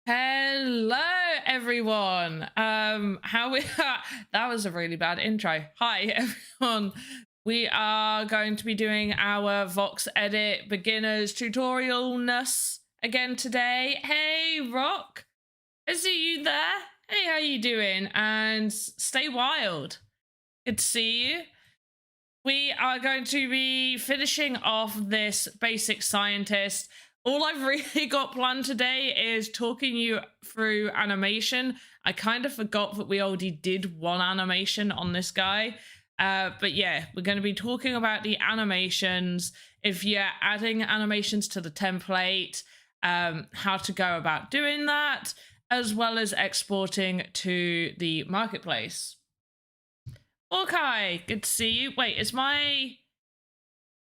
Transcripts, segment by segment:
Hello everyone. How we that was a really bad intro. Hi everyone. We are going to be doing our Voxedit beginners tutorialness again today. Hey Rock, I see you there. Hey, how you doing? And stay wild. Good to see you. We are going to be finishing off this basic scientist. All I've really got planned today is talking you through animation. I kind of forgot that we already did one animation on this guy. But yeah, we're going to be talking about the animations, if you're adding animations to the template, how to go about doing that, as well as exporting to the marketplace. Okay, good to see you. Wait, is my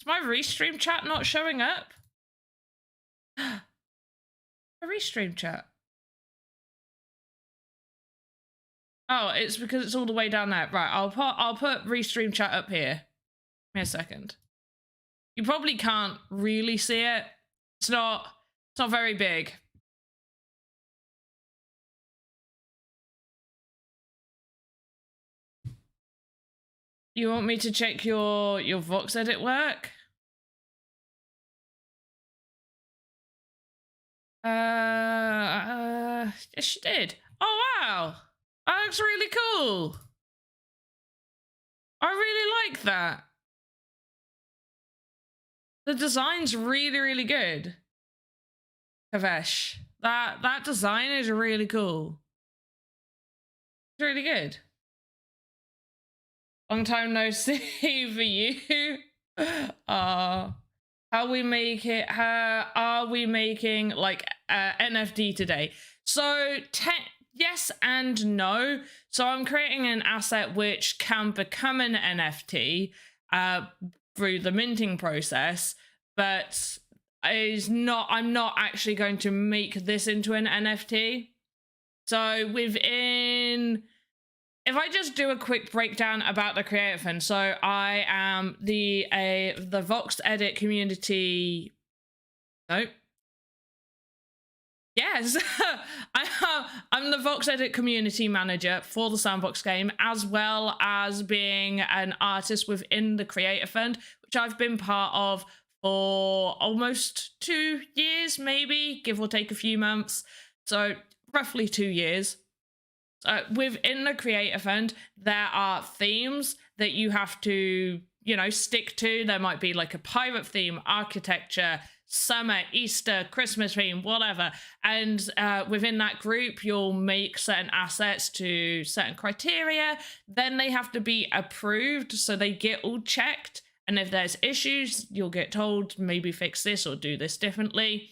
restream chat not showing up? A restream chat. Oh, it's because it's all the way down there. Right, I'll put restream chat up here. Give me a second. You probably can't really see it. It's not very big. You want me to check your Voxedit work? Yes, she did. Oh wow, that looks really cool. I really like that. The design's really good. Kavesh, that design is really cool. It's really good. Long time no see for you. How we make it? How are we making like NFT today? So yes and no. So I'm creating an asset which can become an NFT through the minting process, but I'm not actually going to make this into an NFT. So if I just do a quick breakdown about the Creator Fund, so I am the Voxedit community. Nope. Yes, I'm the Voxedit community manager for the Sandbox Game, as well as being an artist within the Creator Fund, which I've been part of for almost 2 years, maybe, give or take a few months. So roughly 2 years. Within the Creator Fund, there are themes that you have to, stick to. There might be like a pirate theme, architecture, summer, Easter, Christmas theme, whatever. And within that group, you'll make certain assets to certain criteria. Then they have to be approved, so they get all checked. And if there's issues, you'll get told maybe fix this or do this differently.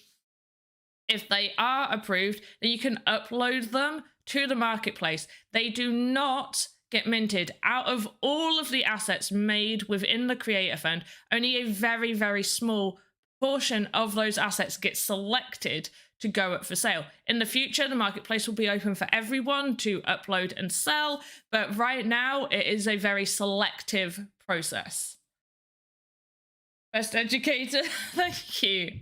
If they are approved, then you can upload them to the marketplace. They do not get minted. Out of all of the assets made within the Creator Fund, only a very small portion of those assets get selected to go up for sale. In the future, the marketplace will be open for everyone to upload and sell, but right now it is a very selective process. Best educator, thank you.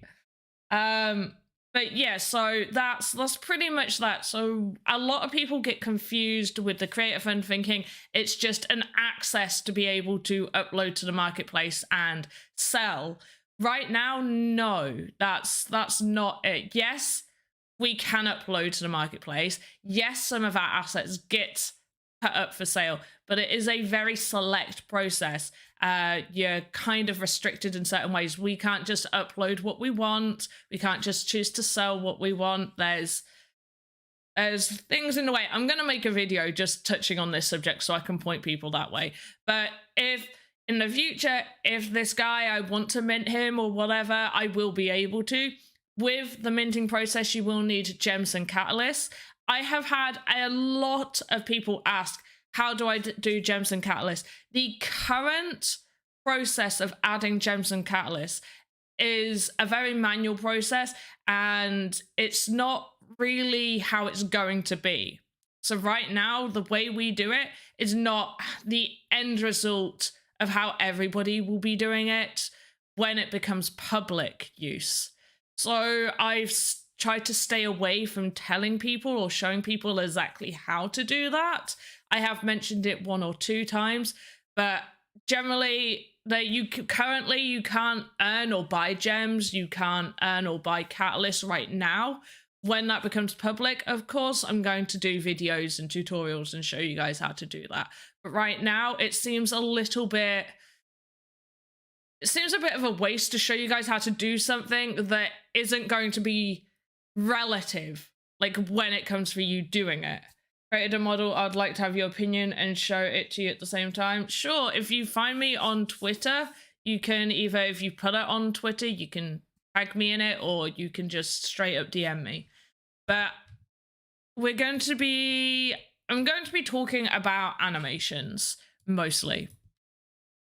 But yeah, so that's pretty much that. So a lot of people get confused with the Creator Fund, thinking it's just an access to be able to upload to the marketplace and sell. Right now, no, that's not it. Yes, we can upload to the marketplace. Yes, some of our assets get put up for sale, but it is a very select process. You're kind of restricted in certain ways. We can't just upload what we want. We can't just choose to sell what we want. There's things in the way. I'm going to make a video just touching on this subject so I can point people that way. But if in the future, if this guy, I want to mint him or whatever, I will be able to. With the minting process, you will need gems and catalysts. I have had a lot of people ask, how do I do gems and catalysts? The current process of adding gems and catalysts is a very manual process, and it's not really how it's going to be. So right now, the way we do it is not the end result of how everybody will be doing it when it becomes public use. So I've tried to stay away from telling people or showing people exactly how to do that. I have mentioned it 1 or 2 times, but generally you can't earn or buy gems, you can't earn or buy catalysts right now. When that becomes public, of course, I'm going to do videos and tutorials and show you guys how to do that. But right now, it seems a bit of a waste to show you guys how to do something that isn't going to be relative, like when it comes for you doing it. Created a model, I'd like to have your opinion and show it to you at the same time. Sure, if you find me on Twitter, you can either, if you put it on Twitter, you can tag me in it, or you can just straight up DM me. But I'm going to be talking about animations mostly.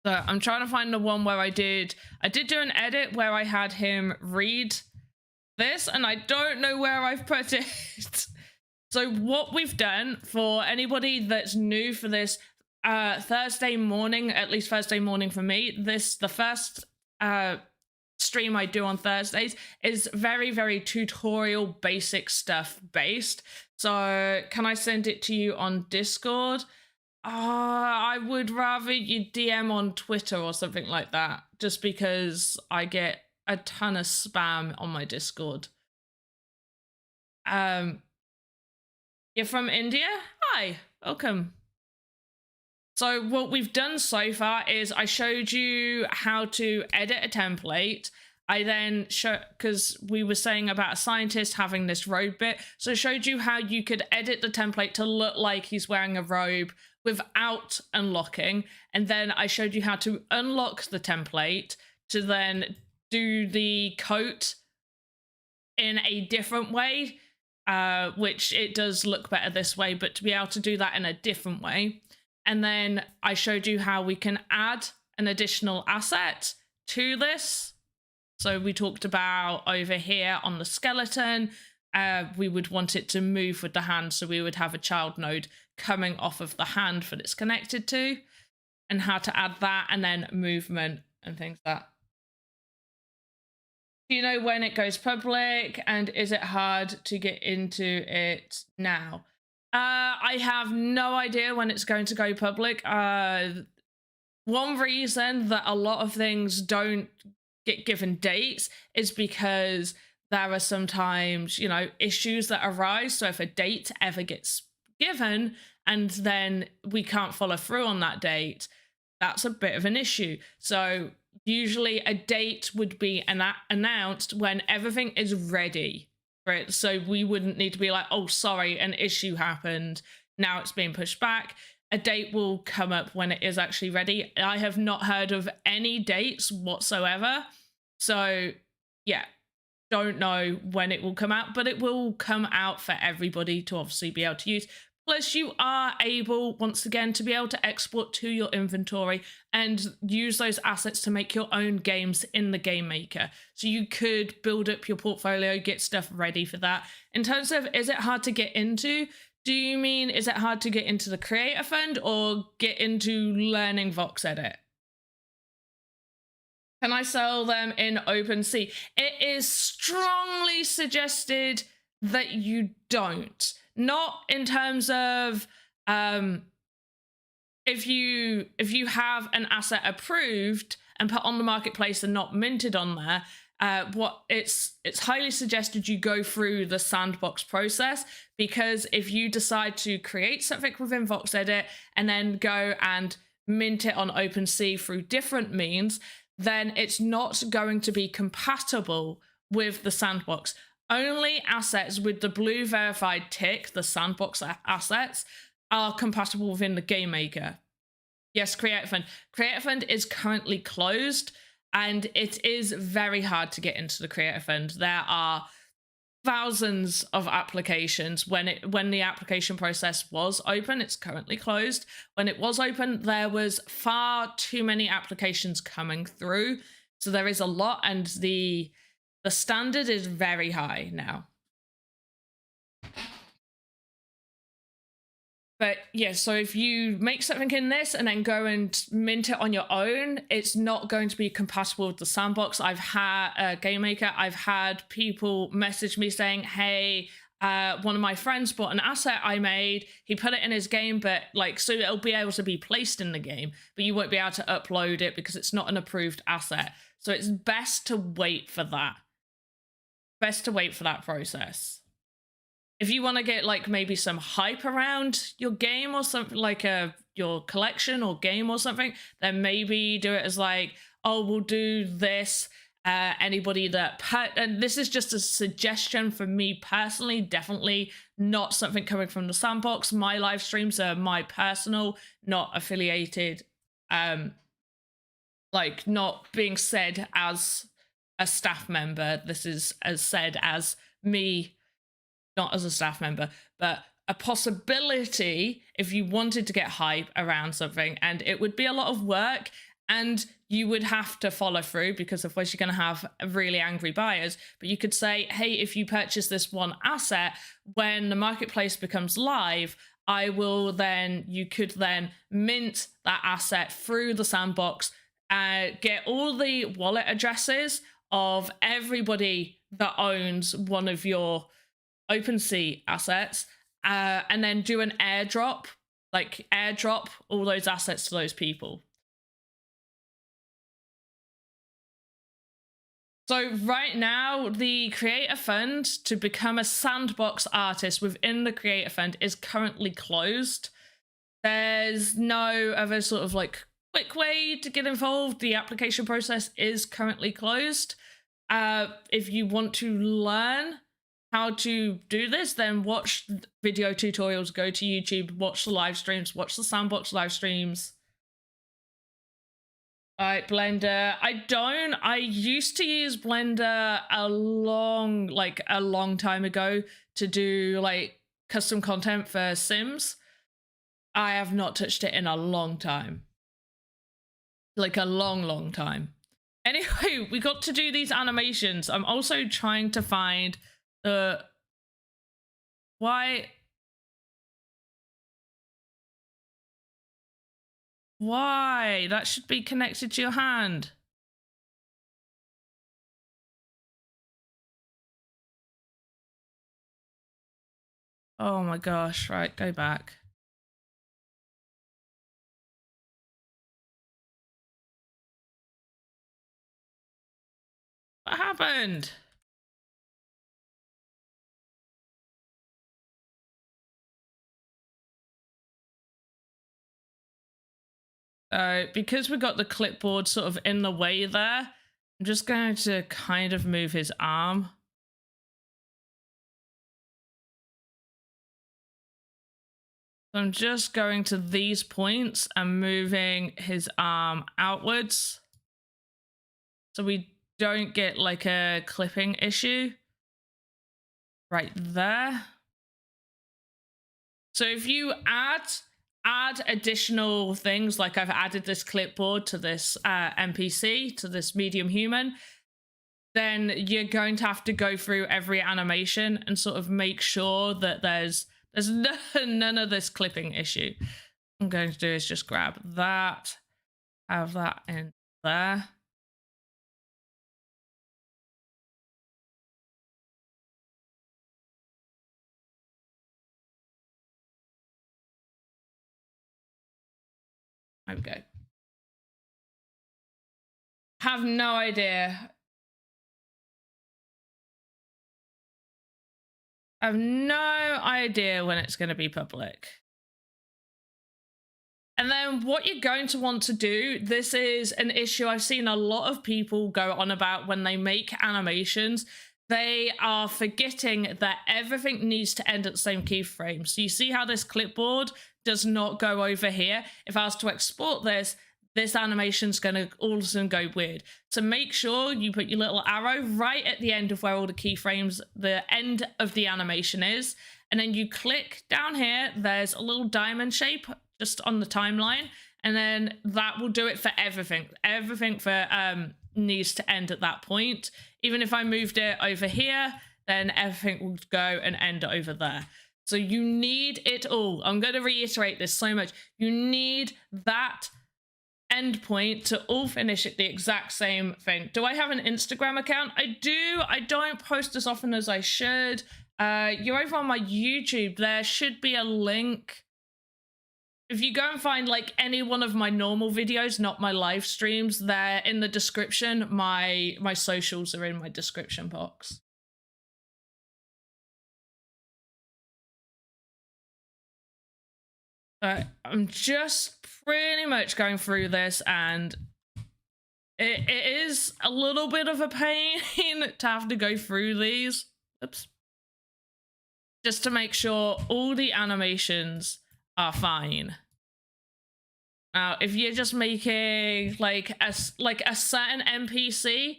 So I'm trying to find the one where I did do an edit where I had him read this, and I don't know where I've put it. So what we've done, for anybody that's new for this, Thursday morning, at least Thursday morning for me, the first stream I do on Thursdays is very, very tutorial, basic stuff based. So can I send it to you on Discord? I would rather you DM on Twitter or something like that, just because I get a ton of spam on my Discord. You're from India? Hi, welcome. So what we've done so far is I showed you how to edit a template. I then because we were saying about a scientist having this robe bit, so I showed you how you could edit the template to look like he's wearing a robe without unlocking, and then I showed you how to unlock the template to then do the coat in a different way, which it does look better this way, but to be able to do that in a different way. And then I showed you how we can add an additional asset to this. So we talked about over here on the skeleton, we would want it to move with the hand. So we would have a child node coming off of the hand that it's connected to, and how to add that, and then movement and things like that. Do you know when it goes public, and is it hard to get into it now? I have no idea when it's going to go public. One reason that a lot of things don't get given dates is because there are sometimes, you know, issues that arise. So if a date ever gets given and then we can't follow through on that date, that's a bit of an issue. So usually a date would be announced when everything is ready for it. So we wouldn't need to be like, oh, sorry, an issue happened, now it's being pushed back. A date will come up when it is actually ready. I have not heard of any dates whatsoever. So yeah, don't know when it will come out, but it will come out for everybody to obviously be able to use. Plus, you are able, once again, to be able to export to your inventory and use those assets to make your own games in the game maker. So you could build up your portfolio, get stuff ready for that. In terms of, is it hard to get into? Do you mean, is it hard to get into the Creator Fund or get into learning Voxedit? Can I sell them in OpenSea? It is strongly suggested that you don't. Not in terms of if you have an asset approved and put on the marketplace and not minted on there, it's highly suggested you go through the sandbox process, because if you decide to create something within Voxedit and then go and mint it on OpenSea through different means, then it's not going to be compatible with the sandbox. Only assets with the blue verified tick, the sandbox assets, are compatible within the game maker. Yes, Creator Fund. Creator Fund is currently closed, and it is very hard to get into the Creator Fund. There are thousands of applications. When the application process was open, it's currently closed. When it was open, there was far too many applications coming through. So there is a lot, and the standard is very high now. But yeah, so if you make something in this and then go and mint it on your own, it's not going to be compatible with the sandbox. I've had a game maker, I've had people message me saying, hey, one of my friends bought an asset I made, he put it in his game, but like, so it'll be able to be placed in the game, but you won't be able to upload it because it's not an approved asset. So it's best to wait for that. Best to wait for that process. If you want to get like maybe some hype around your game or something, like your collection or game or something, then maybe do it as like, oh, we'll do this. Anybody that and this is just a suggestion for me personally, definitely not something coming from the sandbox. My live streams are my personal, not affiliated, like not being said as a staff member. This is as said as me, not as a staff member, but a possibility if you wanted to get hype around something, and it would be a lot of work and you would have to follow through because otherwise you're going to have really angry buyers. But you could say, hey, if you purchase this one asset, when the marketplace becomes live, you could then mint that asset through the sandbox, get all the wallet addresses of everybody that owns one of your OpenSea assets, and then do an airdrop, like airdrop all those assets to those people. So right now, the Creator Fund to become a Sandbox artist within the Creator Fund is currently closed. There's no other sort of like quick way to get involved. The application process is currently closed. If you want to learn how to do this, then watch video tutorials, go to YouTube, watch the live streams, watch the Sandbox live streams. All right, Blender. I used to use Blender a long time ago to do like custom content for Sims. I have not touched it in a long time. Like a long time. Anyway, we got to do these animations. I'm also trying to find why that should be connected to your hand. Oh my gosh, right, go back. What happened? Because we got the clipboard sort of in the way there, I'm just going to kind of move his arm. So I'm just going to these points and moving his arm outwards so we don't get like a clipping issue right there. So if you add additional things, like I've added this clipboard to this NPC, to this medium human, then you're going to have to go through every animation and sort of make sure that there's none of this clipping issue. What I'm going to do is just grab that, have that in there. There we go. Have no idea. I have no idea when it's going to be public. And then what you're going to want to do, this is an issue I've seen a lot of people go on about when they make animations. They are forgetting that everything needs to end at the same keyframe. So you see how this clipboard does not go over here? If I was to export this animation's going to all of a sudden go weird. So make sure you put your little arrow right at the end of where all the keyframes, the end of the animation is. And then you click down here, there's a little diamond shape just on the timeline. And then that will do it for everything. Everything for needs to end at that point. Even if I moved it over here, then everything will go and end over there. So you need it all. I'm going to reiterate this so much. You need that endpoint to all finish at the exact same thing. Do I have an Instagram account? I do. I don't post as often as I should. You're over on my YouTube. There should be a link. If you go and find like any one of my normal videos, not my live streams, they're in the description. My socials are in my description box. I'm just pretty much going through this, and it is a little bit of a pain to have to go through these. Oops. Just to make sure all the animations are fine. Now, if you're just making like a certain NPC,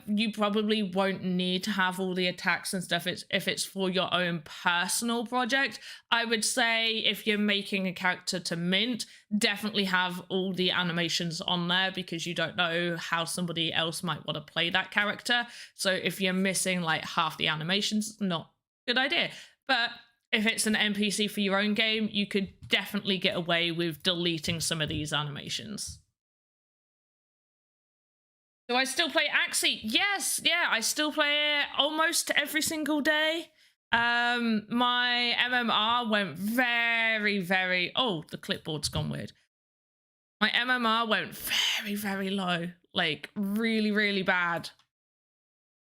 you probably won't need to have all the attacks and stuff. If it's for your own personal project, I would say if you're making a character to mint, definitely have all the animations on there, because you don't know how somebody else might want to play that character. So if you're missing like half the animations, not a good idea. But if it's an NPC for your own game, you could definitely get away with deleting some of these animations. Do I still play Axie? Yes, yeah, I still play it almost every single day. My MMR went very... Oh, the clipboard's gone weird. My MMR went very low. Like, really bad.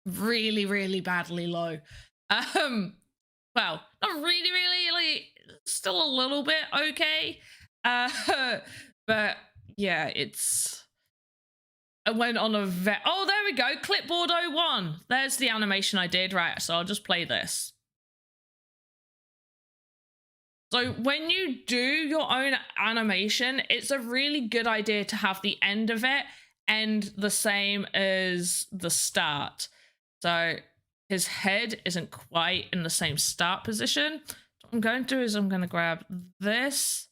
Really badly low. Well, not really, like, still a little bit okay. But yeah, I went on a oh, there we go, clipboard 01. There's the animation I did, right? So I'll just play this. So when you do your own animation, it's a really good idea to have the end of it end the same as the start. So his head isn't quite in the same start position. What I'm going to do is I'm going to grab this.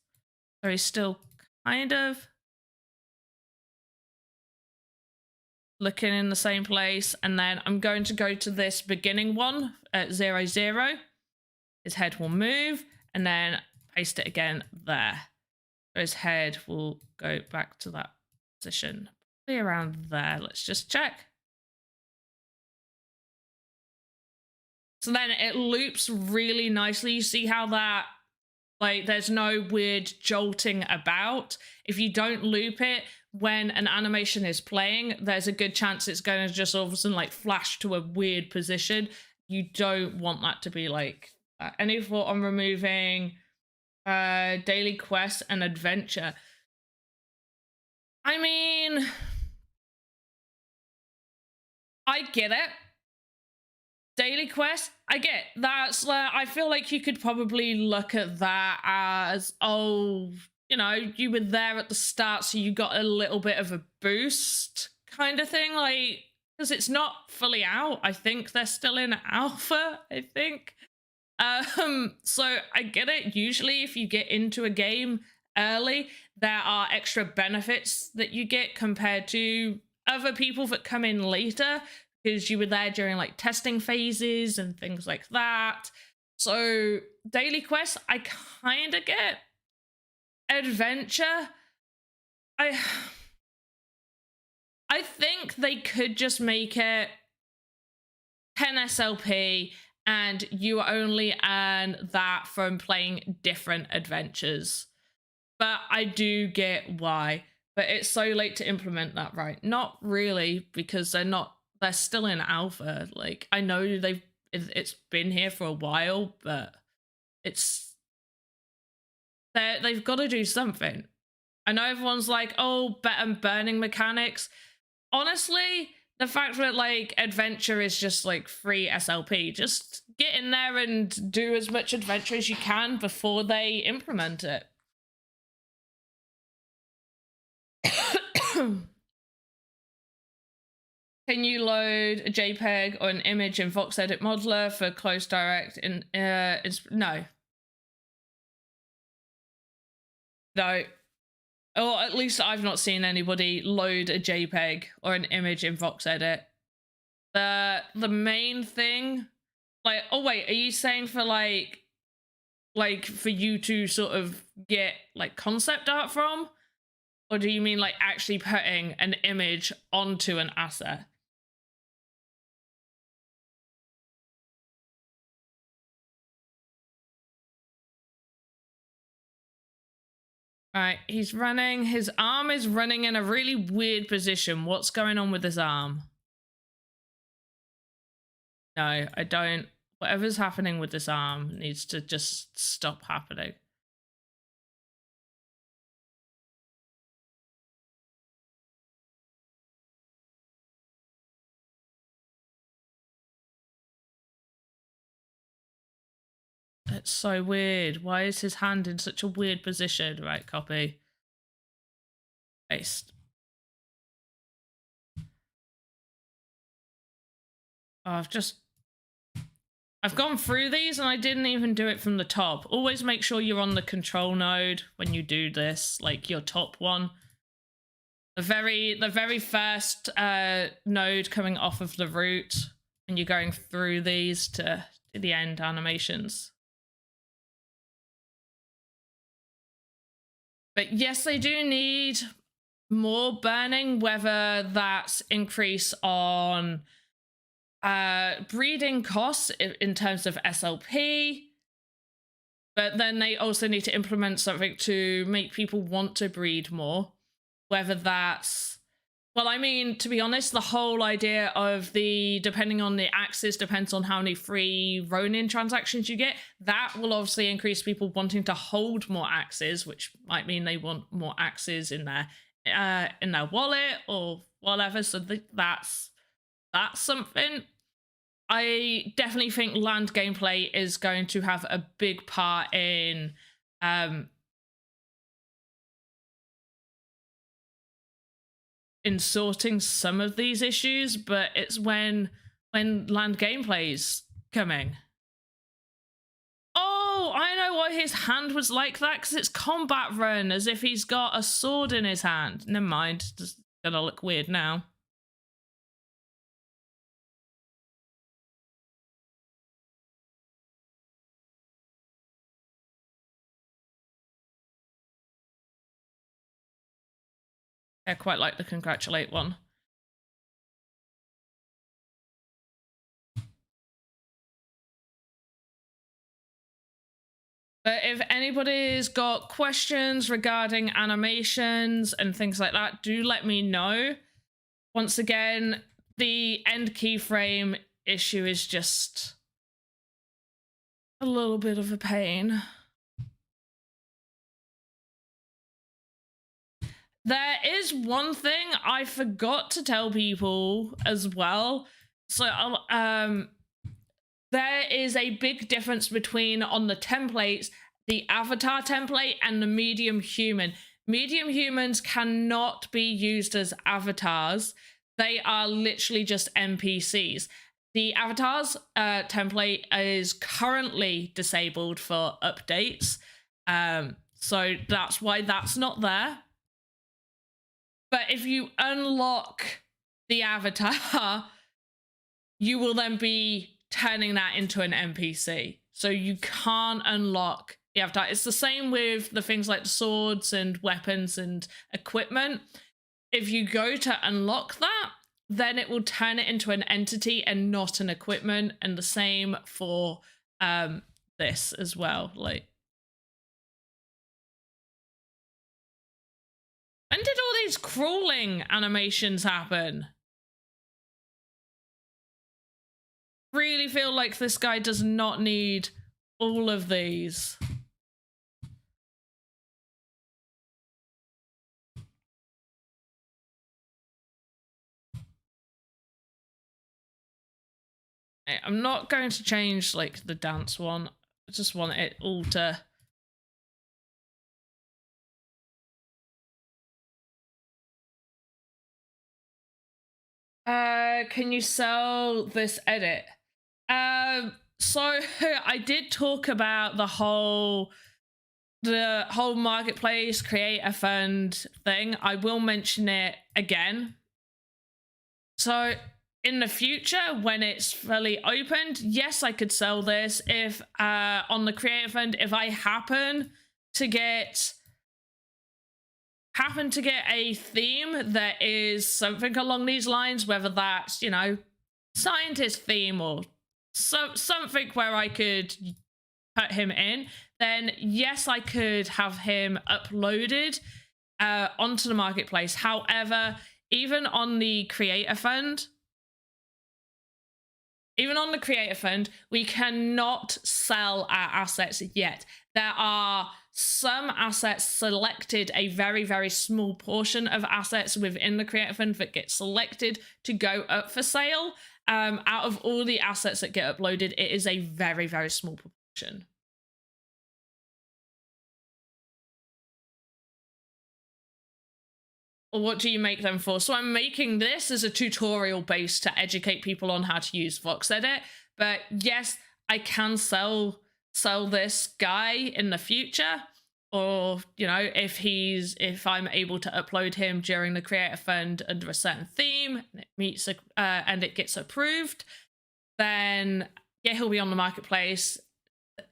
So he's still kind of looking in the same place, and then I'm going to go to this beginning one at 0, 0. His head will move, and then paste it again there. So his head will go back to that position, probably around there. Let's just check. So then it loops really nicely. You see how that, like, there's no weird jolting about. If you don't loop it, when an animation is playing, there's a good chance it's going to just all of a sudden like flash to a weird position. You don't want that to be like that. Any thought on removing daily quest and adventure? I mean, I get it. Daily quest, I get that's I feel like you could probably look at that as, oh, you know, you were there at the start, so you got a little bit of a boost kind of thing, like, because it's not fully out. I think they're still in alpha, I think. So I get it. Usually if you get into a game early, there are extra benefits that you get compared to other people that come in later, because you were there during like testing phases and things like that. So daily quests, I kind of get. Adventure, I think they could just make it 10 SLP and you only earn that from playing different adventures. But I do get why. But it's so late to implement that, right? Not really, because they're still in alpha. Like, I know it's been here for a while, but they've got to do something. I know everyone's like, oh, better burning mechanics. Honestly, the fact that like adventure is just like free SLP, just get in there and do as much adventure as you can before they implement it. Can you load a JPEG or an image in Voxedit modeler for close direct? No. No. Or at least I've not seen anybody load a JPEG or an image in Voxedit. The main thing, like, oh wait, are you saying for like like for you to sort of get like concept art from? Or do you mean like actually putting an image onto an asset? All right, he's running. His arm is running in a really weird position. What's going on with his arm? No, I don't. Whatever's happening with this arm needs to just stop happening. It's so weird. Why is his hand in such a weird position? Right, copy. Paste. Oh, I've gone through these and I didn't even do it from the top. Always make sure you're on the control node when you do this, like your top one. The very first node coming off of the root, and you're going through these to the end animations. But yes, they do need more burning, whether that's increase on breeding costs in terms of SLP, but then they also need to implement something to make people want to breed more, whether that's, well, I mean, to be honest, the whole idea of the depending on the axis depends on how many free Ronin transactions you get. That will obviously increase people wanting to hold more axes, which might mean they want more axes in their wallet or whatever. So that's something. I definitely think land gameplay is going to have a big part in sorting some of these issues, but it's when land gameplay's coming. Oh, I know why his hand was like that, because it's combat run, as if he's got a sword in his hand. Never mind, it's just gonna look weird now. I quite like the congratulate one. But if anybody's got questions regarding animations and things like that, do let me know. Once again, the end keyframe issue is just a little bit of a pain. There is one thing I forgot to tell people as well. So there is a big difference between, on the templates, the avatar template and the medium human. Medium humans cannot be used as avatars. They are literally just NPCs. The avatars template is currently disabled for updates. So that's why that's not there. But if you unlock the avatar, you will then be turning that into an NPC. So you can't unlock the avatar. It's the same with the things like swords and weapons and equipment. If you go to unlock that, then it will turn it into an entity and not an equipment. And the same for this as well. Like, when did all these crawling animations happen? Really feel like this guy does not need all of these. I'm not going to change like the dance one. I just want it all to can you sell this edit? So I did talk about the whole marketplace creator fund thing. I will mention it again. So in the future, when it's fully opened, yes, I could sell this if on the creator fund, if I happen to get a theme that is something along these lines, whether that's, you know, scientist theme or something where I could put him in, then yes, I could have him uploaded onto the marketplace. However, even on the creator fund, we cannot sell our assets yet. There are some assets selected, a very, very small portion of assets within the creator fund that get selected to go up for sale. Out of all the assets that get uploaded, it is a very, very small proportion. What do you make them for? So I'm making this as a tutorial base to educate people on how to use Voxedit. But yes, I can sell this guy in the future, or, you know, if I'm able to upload him during the creator fund under a certain theme and it meets and it gets approved, then yeah, he'll be on the marketplace.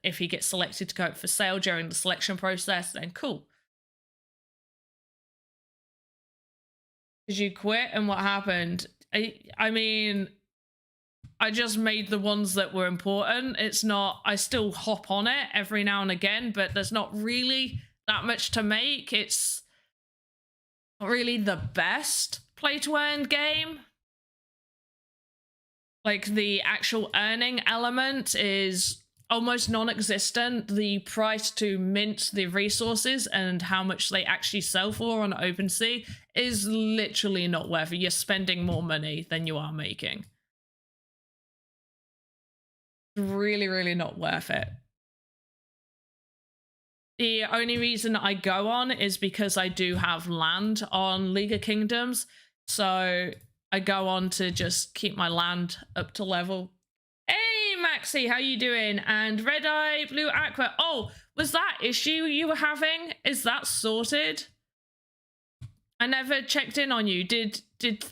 If he gets selected to go up for sale during the selection process, then cool. Did you quit and what happened? I mean, I just made the ones that were important. It's not, I still hop on it every now and again, but there's not really that much to make. It's not really the best play to earn game. Like, the actual earning element is almost non-existent. The price to mint the resources and how much they actually sell for on OpenSea is literally not worth it. You're spending more money than you are making. Really, really not worth it. The only reason I go on is because I do have land on League of Kingdoms, so I go on to just keep my land up to level. Hey, Maxi, how you doing? And Red Eye Blue Aqua. Oh, was that issue you were having? Is that sorted? I never checked in on you. Did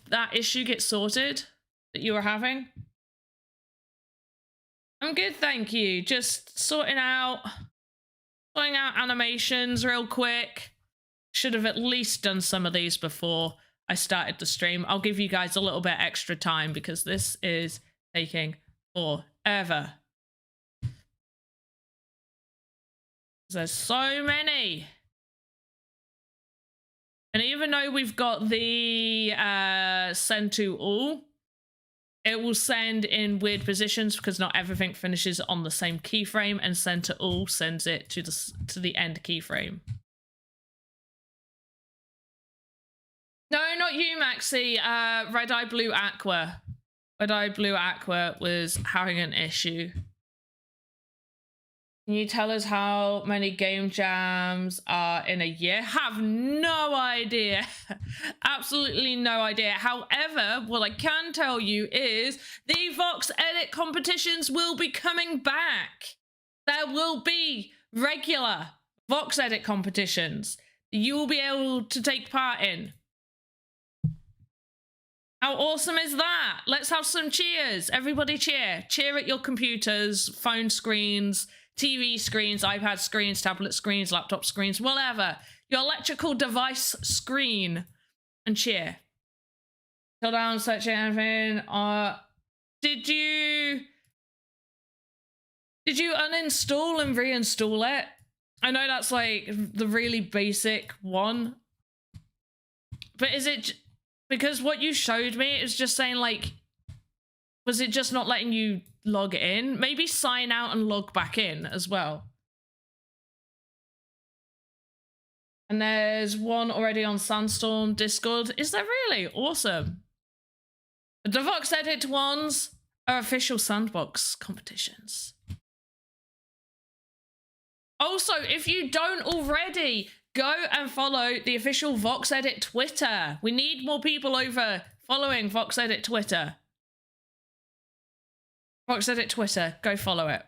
that issue get sorted that you were having? I'm good, thank you. Just sorting out animations real quick. Should have at least done some of these before I started the stream. I'll give you guys a little bit extra time because this is taking forever. There's so many. And even though we've got the send to all, it will send in weird positions because not everything finishes on the same keyframe, and send to all sends it to the end keyframe. No, not you, Maxi. Red Eye Blue Aqua. Red Eye Blue Aqua was having an issue. Can you tell us how many game jams are in a year? Have no idea. Absolutely no idea. However, what I can tell you is the Voxedit competitions will be coming back. There will be regular Voxedit competitions you will be able to take part in. How awesome is that? Let's have some cheers. Everybody cheer. Cheer at your computers, phone screens, TV screens, iPad screens, tablet screens, laptop screens, whatever. Your electrical device screen. And cheer. Shut down, search anything. Did you uninstall and reinstall it? I know that's like the really basic one. But is it... Because what you showed me is just saying, like, was it just not letting you log in? Maybe sign out and log back in as well. And there's one already on Sandstorm Discord. Is there really? Awesome. The Voxedit ones are official Sandbox competitions. Also, if you don't already, go and follow the official Voxedit Twitter. We need more people over following Voxedit Twitter. Voxedit Twitter, go follow it.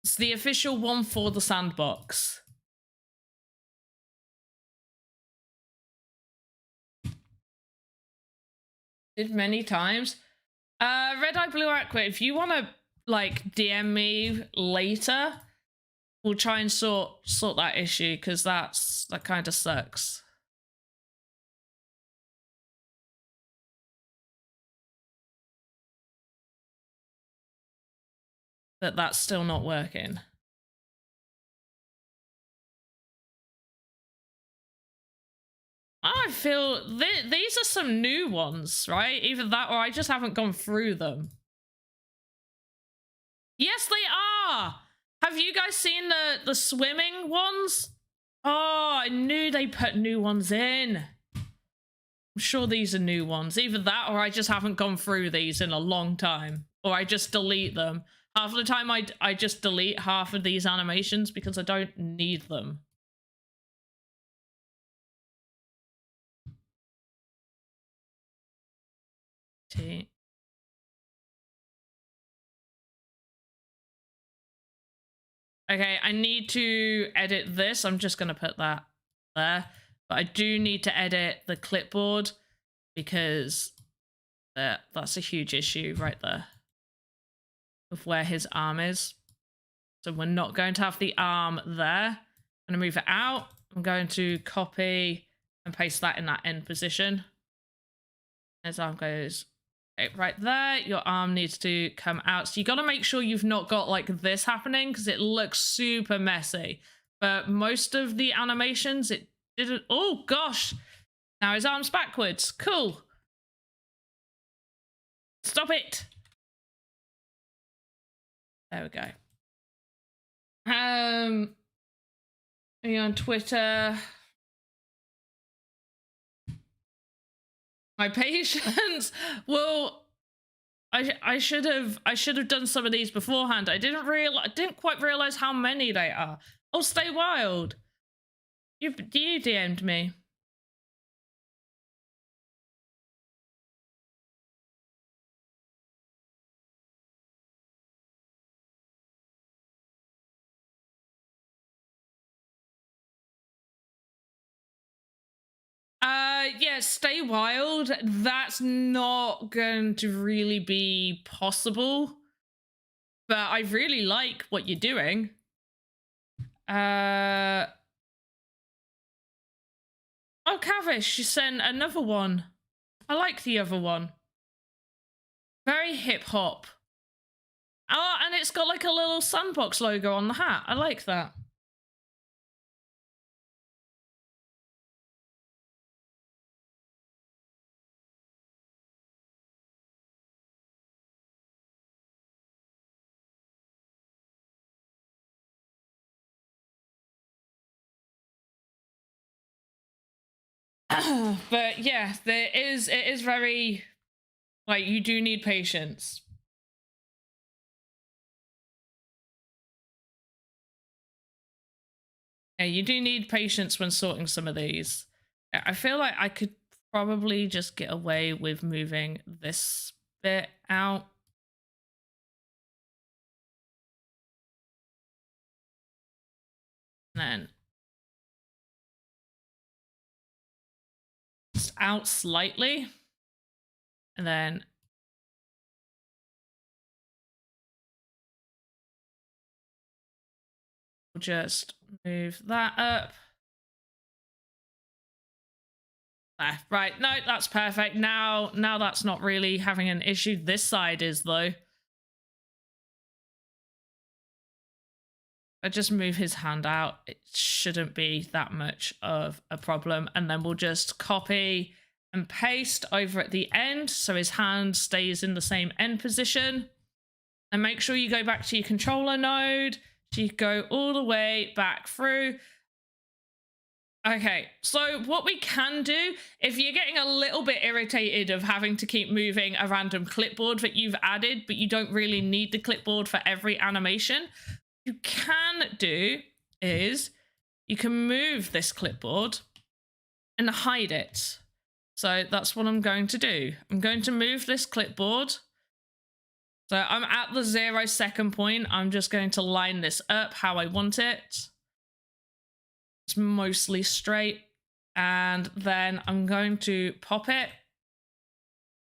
It's the official one for the Sandbox. Did many times. Red Eye Blue Aqua, if you want to like DM me later, we'll try and sort that issue, because that kind of sucks. That's still not working. I feel these are some new ones, right? Either that or I just haven't gone through them. Yes, they are. Have you guys seen the swimming ones? Oh, I knew they put new ones in. I'm sure these are new ones. Either that or I just haven't gone through these in a long time. Or I just delete them. Half of the time I just delete half of these animations because I don't need them. Okay, I need to edit this. I'm just going to put that there. But I do need to edit the clipboard because that's a huge issue right there of where his arm is. So we're not going to have the arm there. I'm going to move it out. I'm going to copy and paste that in that end position. His arm goes right there. Your arm needs to come out. So you got to make sure you've not got like this happening because it looks super messy. But most of the animations, it didn't. Oh gosh. Now his arm's backwards. Cool. Stop it. There we go. Are you on Twitter? My patience. Well, I should have done some of these beforehand. I didn't quite realize how many they are. Oh, Stay Wild. You DM'd me. Yeah, Stay Wild. That's not going to really be possible. But I really like what you're doing. Oh, Cavish, you sent another one. I like the other one. Very hip hop. Oh, and it's got like a little Sandbox logo on the hat. I like that. But yeah, it is very, like, you do need patience. Yeah, you do need patience when sorting some of these. I feel like I could probably just get away with moving this bit out. And then just out slightly. And then we'll just move that up. There. Right, no, that's perfect. Now that's not really having an issue. This side is, though. I just move his hand out. It shouldn't be that much of a problem. And then we'll just copy and paste over at the end so his hand stays in the same end position. And make sure you go back to your controller node. So you go all the way back through. Okay, so what we can do, if you're getting a little bit irritated of having to keep moving a random clipboard that you've added, but you don't really need the clipboard for every animation, you can do is you can move this clipboard and hide it. So that's what I'm going to do. I'm going to move this clipboard. So I'm at the 0 second point. I'm just going to line this up how I want it. It's mostly straight. And then I'm going to pop it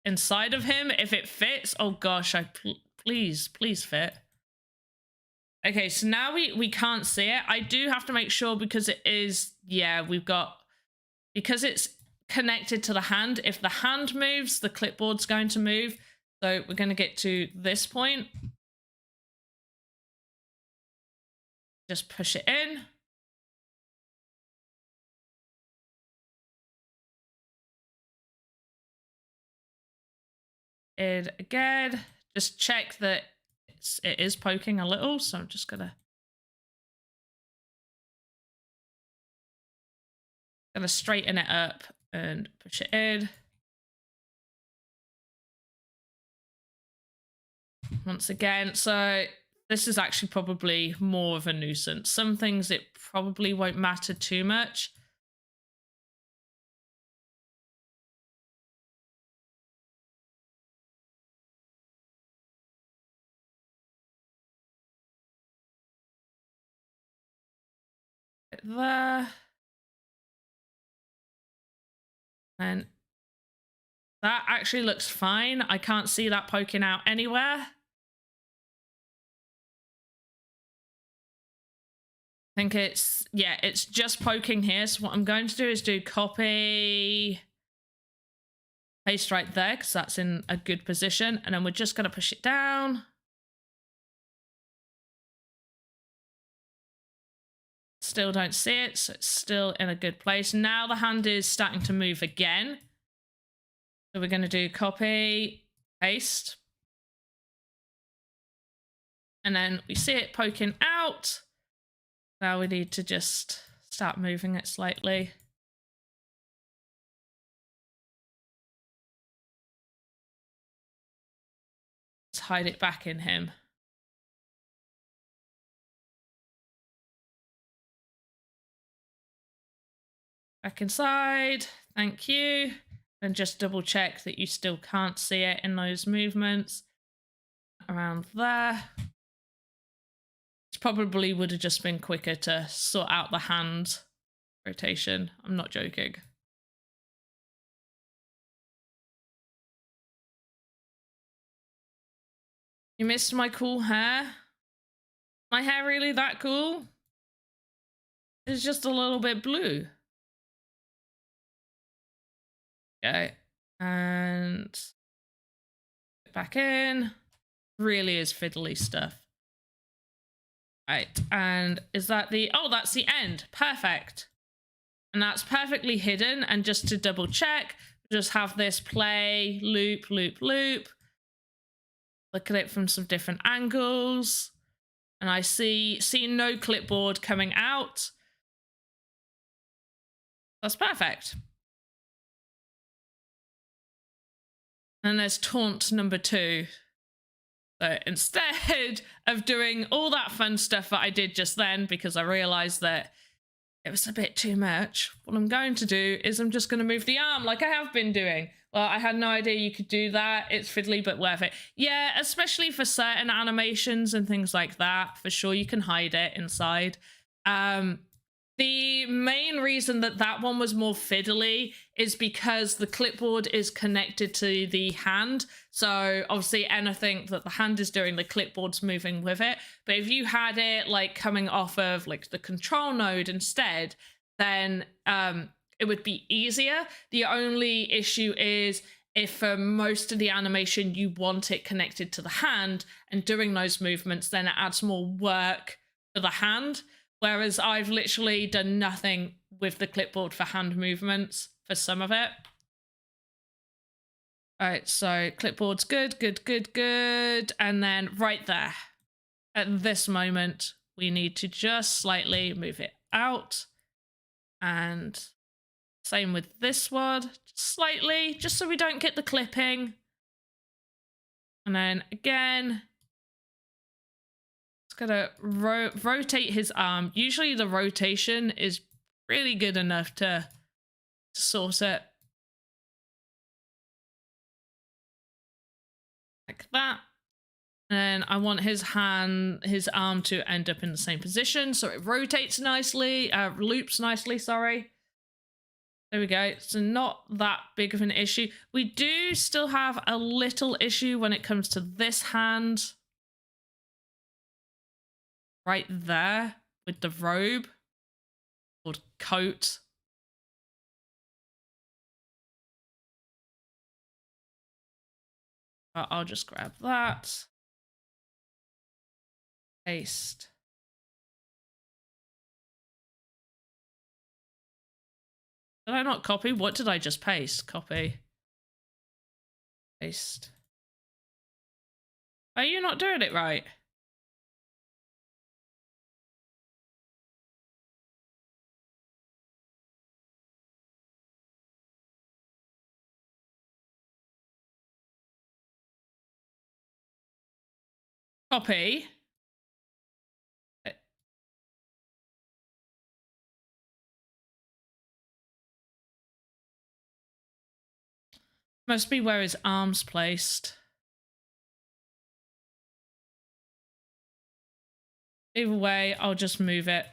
inside of him if it fits. Oh gosh, please fit. Okay, so now we can't see it. I do have to make sure because it is, yeah, because it's connected to the hand. If the hand moves, the clipboard's going to move. So we're going to get to this point. Just push it in. And again, just check that it is poking a little. So I'm just gonna straighten it up and push it in. Once again, so this is actually probably more of a nuisance. Some things it probably won't matter too much. There. And that actually looks fine. I can't see that poking out anywhere. I think it's, yeah, it's just poking here. So what I'm going to do is do copy, paste right there, because that's in a good position. And then we're just going to push it down. Still don't see it, so it's still in a good place. Now the hand is starting to move again. So we're going to do copy, paste. And then we see it poking out. Now we need to just start moving it slightly. Let's hide it back in him. Back inside, thank you. And just double check that you still can't see it in those movements. Around there. It probably would have just been quicker to sort out the hand rotation. I'm not joking. You missed my cool hair? My hair really that cool? It's just a little bit blue. Okay, and back in. Really is fiddly stuff. Right, and is that the, oh, that's the end. Perfect. And that's perfectly hidden. And just to double check, just have this play, loop, loop, loop. Look at it from some different angles. And I see no clipboard coming out. That's perfect. And there's taunt number 2. So instead of doing all that fun stuff that I did just then, because I realized that it was a bit too much, what I'm going to do is I'm just going to move the arm like I have been doing. Well, I had no idea you could do that. It's fiddly, but worth it. Yeah, especially for certain animations and things like that. For sure, you can hide it inside. The main reason that one was more fiddly is because the clipboard is connected to the hand. So obviously anything that the hand is doing, the clipboard's moving with it. But if you had it like coming off of like the control node instead, then it would be easier. The only issue is if for most of the animation you want it connected to the hand and doing those movements, then it adds more work for the hand. Whereas I've literally done nothing with the clipboard for hand movements for some of it. All right, so clipboard's good, good, good, good. And then right there, at this moment, we need to just slightly move it out. And same with this one, just slightly, just so we don't get the clipping. And then again, gonna rotate his arm. Usually the rotation is really good enough to sort it. Like that. And I want his arm to end up in the same position so it rotates nicely, loops nicely, sorry. There we go. So not that big of an issue. We do still have a little issue when it comes to this hand. Right there with the robe or coat. I'll just grab that. Paste. Did I not copy? What did I just paste? Copy. Paste. Are you not doing it right? Copy. Must be where his arm's placed. Either way, I'll just move it.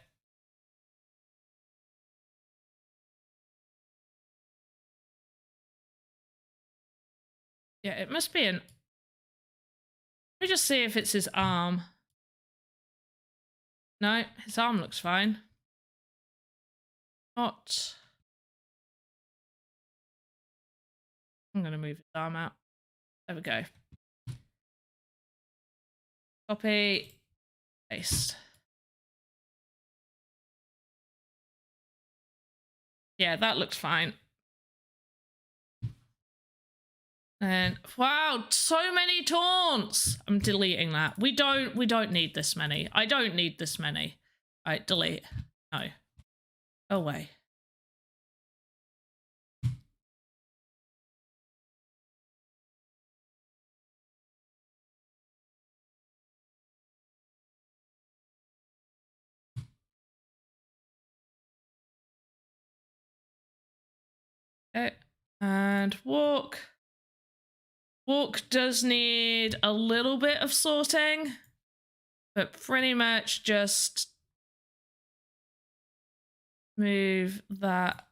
Yeah, it must be an... Let me just see if it's his arm. No, his arm looks fine. Not... I'm going to move his arm out. There we go. Copy. Paste. Yeah, that looks fine. And wow, so many taunts. I'm deleting that. We don't need this many. I don't need this many. All right, delete. No. Go away. Okay. And walk. Walk does need a little bit of sorting, but pretty much just move that.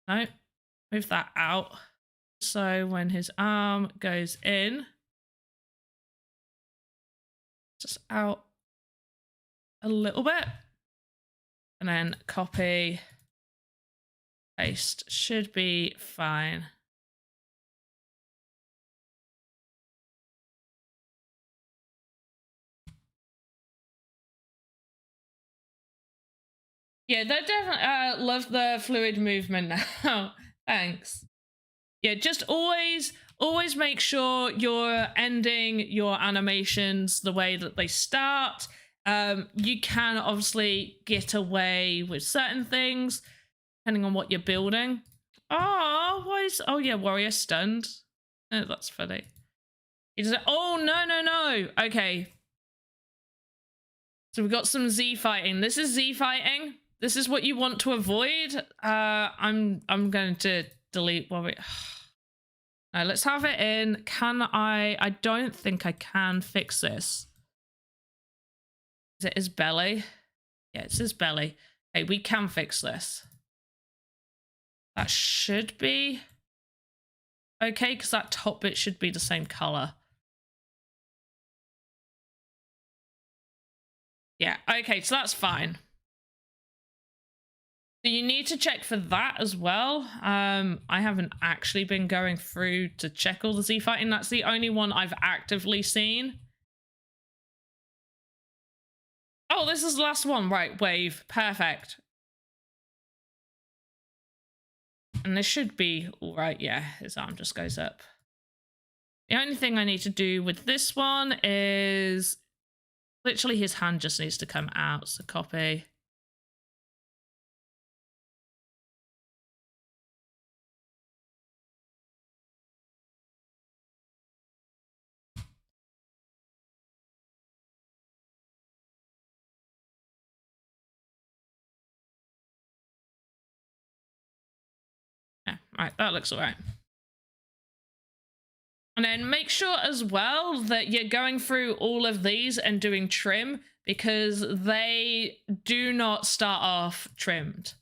No, move that out. So when his arm goes in, just out a little bit, and then copy, paste, should be fine. Yeah, they definitely love the fluid movement now. Thanks. Yeah, just always make sure you're ending your animations the way that they start. You can obviously get away with certain things depending on what you're building. Oh, why is... Oh, yeah, warrior stunned. Oh, that's funny. He does... Oh, no. Okay. So we've got some Z fighting. This is Z fighting. This is what you want to avoid. I'm going to delete warrior. Now, let's have it in. Can I don't think I can fix this. Is it his belly? Yeah, it's his belly. Okay, we can fix this. That should be okay, because that top bit should be the same color. Yeah, okay, so that's fine. So you need to check for that as well. I haven't actually been going through to check all the Z fighting. That's the only one I've actively seen. Oh, this is the last one. Right, wave. Perfect. And this should be all right. Yeah, his arm just goes up. The only thing I need to do with this one is literally his hand just needs to come out. So copy. Yeah, right, that looks all right. And then make sure as well that you're going through all of these and doing trim, because they do not start off trimmed.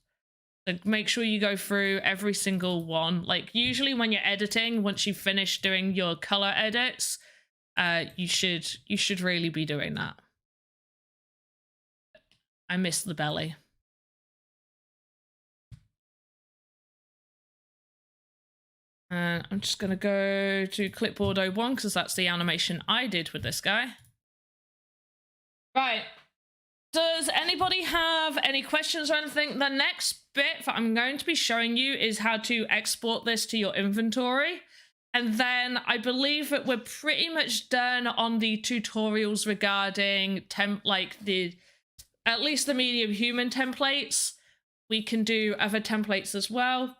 So make sure you go through every single one. Like usually when you're editing, once you've finished doing your color edits, you should really be doing that. I missed the belly. I'm just going to go to clipboard 01 because that's the animation I did with this guy. Right. Does anybody have any questions or anything? The next bit that I'm going to be showing you is how to export this to your inventory. And then I believe that we're pretty much done on the tutorials regarding at least the medium human templates. We can do other templates as well.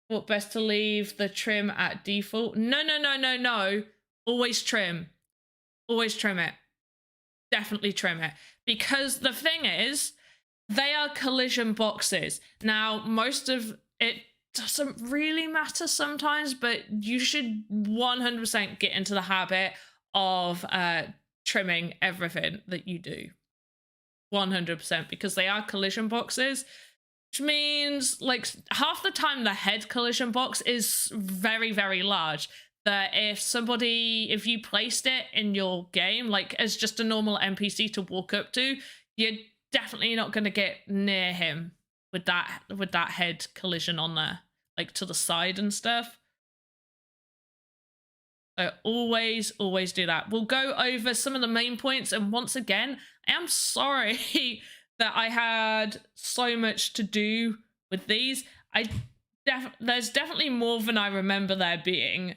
But best to leave the trim at default. No. Always trim. Always trim it. Definitely trim it. Because the thing is, they are collision boxes. Now, most of it doesn't really matter sometimes, but you should 100% get into the habit of trimming everything that you do. 100%, because they are collision boxes. Which means, like, half the time the head collision box is very, very large. That if you placed it in your game, like, as just a normal NPC to walk up to, you're definitely not going to get near him with that head collision on there, like, to the side and stuff. So always do that. We'll go over some of the main points, and once again, I am sorry that I had so much to do with these. There's definitely more than I remember there being.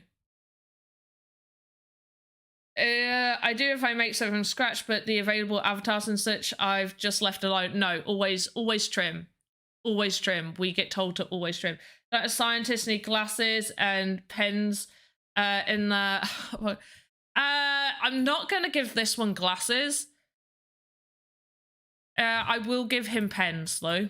I do if I make something from scratch, but the available avatars and such I've just left alone. No, always trim. Always trim. We get told to always trim. That a scientist need glasses and pens in the... I'm not going to give this one glasses. I will give him pens, though.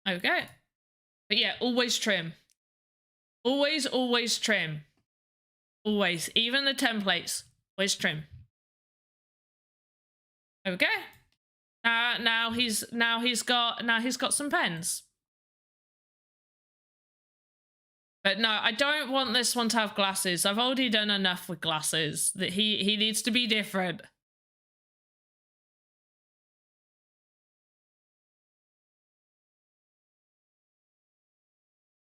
Okay. But yeah, always trim. Always trim. Always. Even the templates. Always trim. Okay. Now he's got some pens. But no, I don't want this one to have glasses. I've already done enough with glasses. That he needs to be different.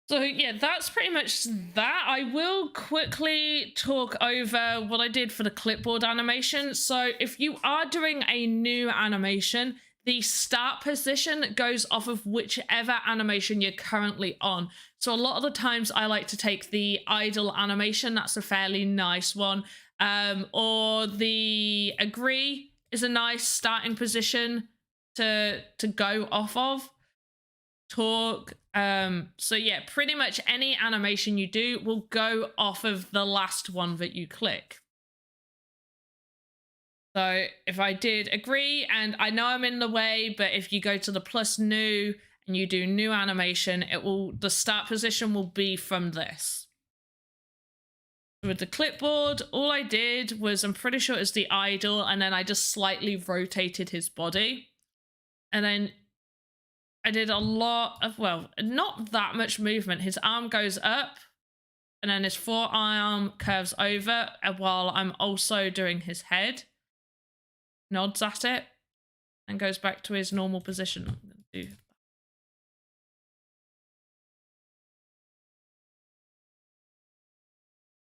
So yeah, that's pretty much that. I will quickly talk over what I did for the clipboard animation. So if you are doing a new animation, the start position goes off of whichever animation you're currently on. So a lot of the times I like to take the idle animation. That's a fairly nice one. Or the agree is a nice starting position to go off of. Talk. So yeah, pretty much any animation you do will go off of the last one that you click. So if I did agree, and I know I'm in the way, but if you go to the plus new and you do new animation, the start position will be from this. With the clipboard, all I did was, I'm pretty sure it's the idle, and then I just slightly rotated his body. And then I did a lot of, well, not that much movement. His arm goes up and then his forearm curves over while I'm also doing his head. Nods at it and goes back to his normal position. I'm going to do that.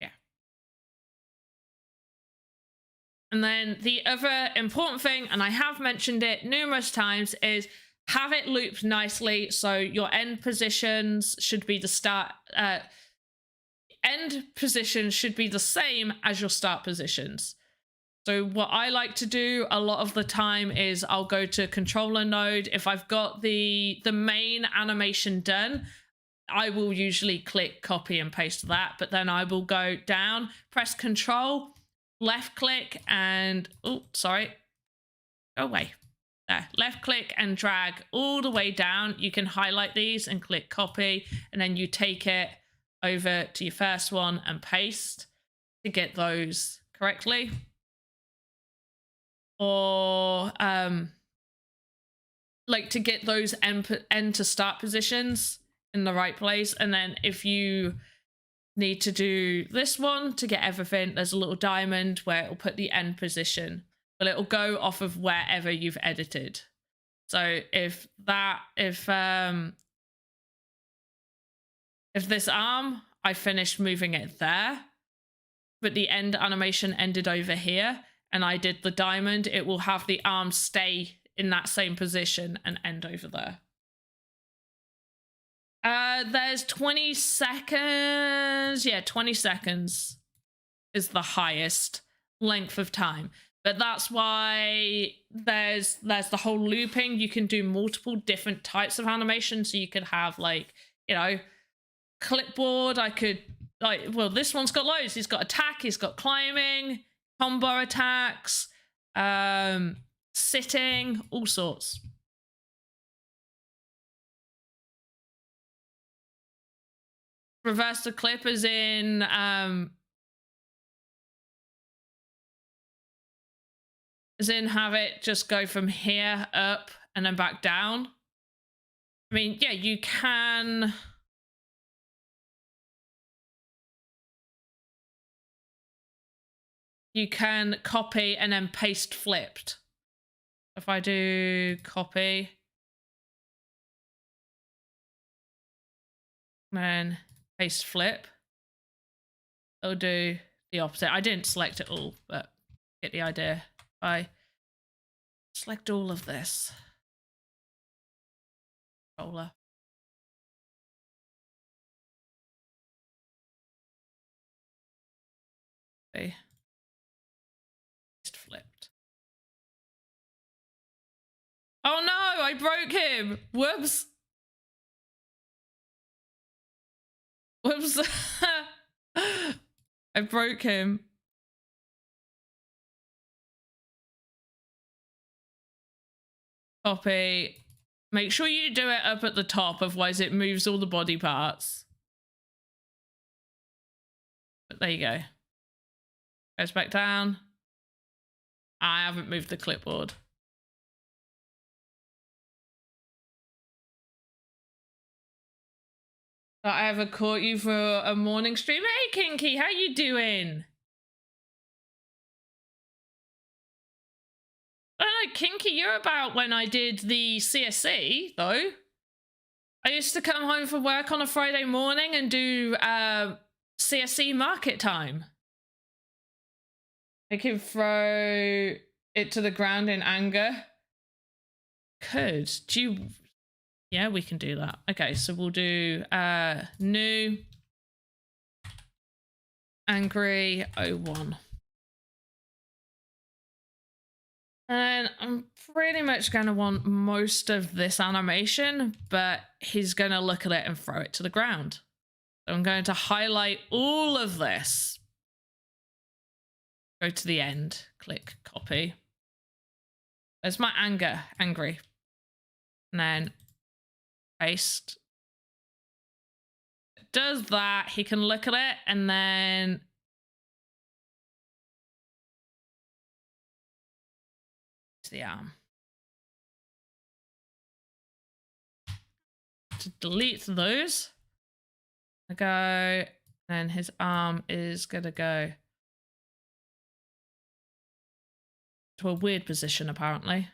Yeah. And then the other important thing, and I have mentioned it numerous times, is have it looped nicely. So your end positions should be the start. End positions should be the same as your start positions. So what I like to do a lot of the time is I'll go to controller node. If I've got the main animation done, I will usually click copy and paste that, but then I will go down, press control, left click and, oh, sorry, go away. There, left click and drag all the way down. You can highlight these and click copy, and then you take it over to your first one and paste to get those correctly. Or like to get those end to start positions in the right place. And then if you need to do this one to get everything, there's a little diamond where it'll put the end position, but it'll go off of wherever you've edited. So if this arm, I finished moving it there, but the end animation ended over here, and I did the diamond, it will have the arm stay in that same position and end over there. There's 20 seconds. Yeah, 20 seconds is the highest length of time. But that's why there's the whole looping. You can do multiple different types of animation. So you could have, like, you know, clipboard. I could, like, well, this one's got loads. He's got attack, he's got climbing, combo attacks, sitting, all sorts. Reverse the clip as in have it just go from here up and then back down. I mean, yeah, you can. You can copy and then paste flipped. If I do copy, then paste flip, it'll do the opposite. I didn't select it all, but get the idea. If I select all of this, controller. Okay. Paste flipped. Oh no, I broke him. Whoops. Whoops. I broke him. Copy. Make sure you do it up at the top, otherwise it moves all the body parts. But there you go. Goes back down. I haven't moved the clipboard. I haven't caught you for a morning stream. Hey, Kinky, how you doing? I don't know, Kinky, you're about when I did the CSC, though. I used to come home from work on a Friday morning and do CSC market time. I can throw it to the ground in anger. Could. Do you... Yeah, we can do that. Okay, so we'll do new angry 01. And I'm pretty much going to want most of this animation, but he's going to look at it and throw it to the ground. So I'm going to highlight all of this. Go to the end, click copy. There's my angry. And then paste. It does that, he can look at it and then the arm. To delete those, I go, and his arm is gonna go to a weird position apparently.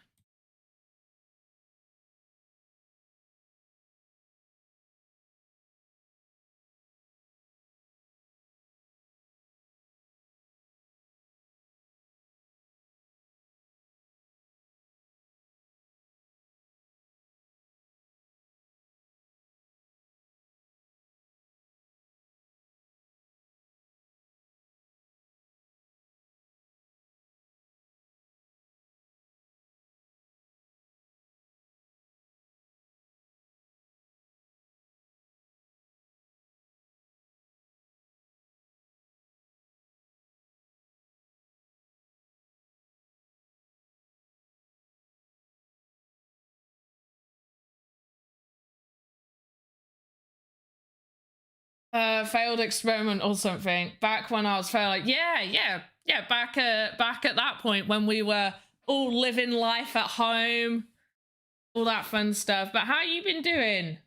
Failed experiment or something. Back when I was failing, yeah. Back at that point when we were all living life at home, all that fun stuff. But how you been doing?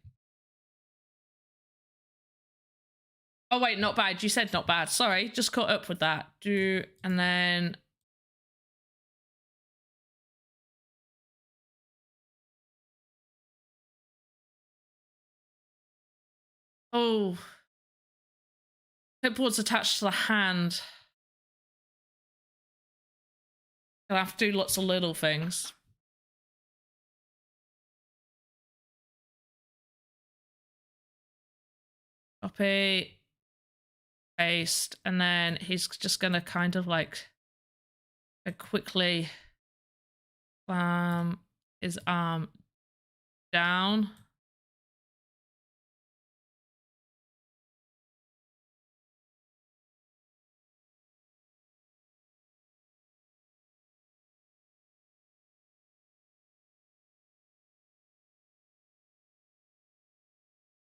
Oh wait, not bad. You said not bad. Sorry, just caught up with that. And then. Oh. Clipboard's attached to the hand. I'll have to do lots of little things. Copy. Paste. And then he's just going to kind of like quickly slam his arm down.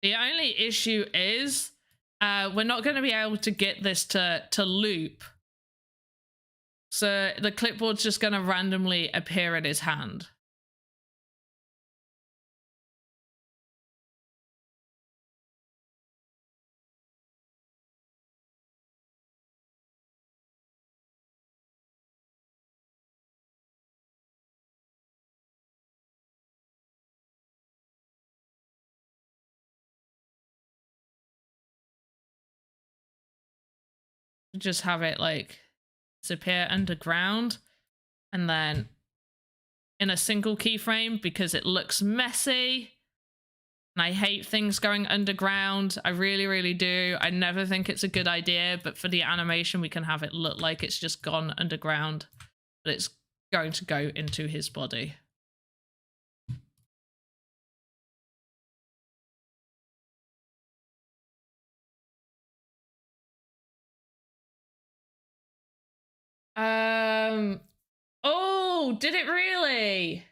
The only issue is we're not going to be able to get this to loop. So the clipboard's just going to randomly appear in his hand. Just have it like disappear underground and then in a single keyframe because it looks messy. And I hate things going underground. I really, really do. I never think it's a good idea, but for the animation, we can have it look like it's just gone underground, but it's going to go into his body. Oh, did it really?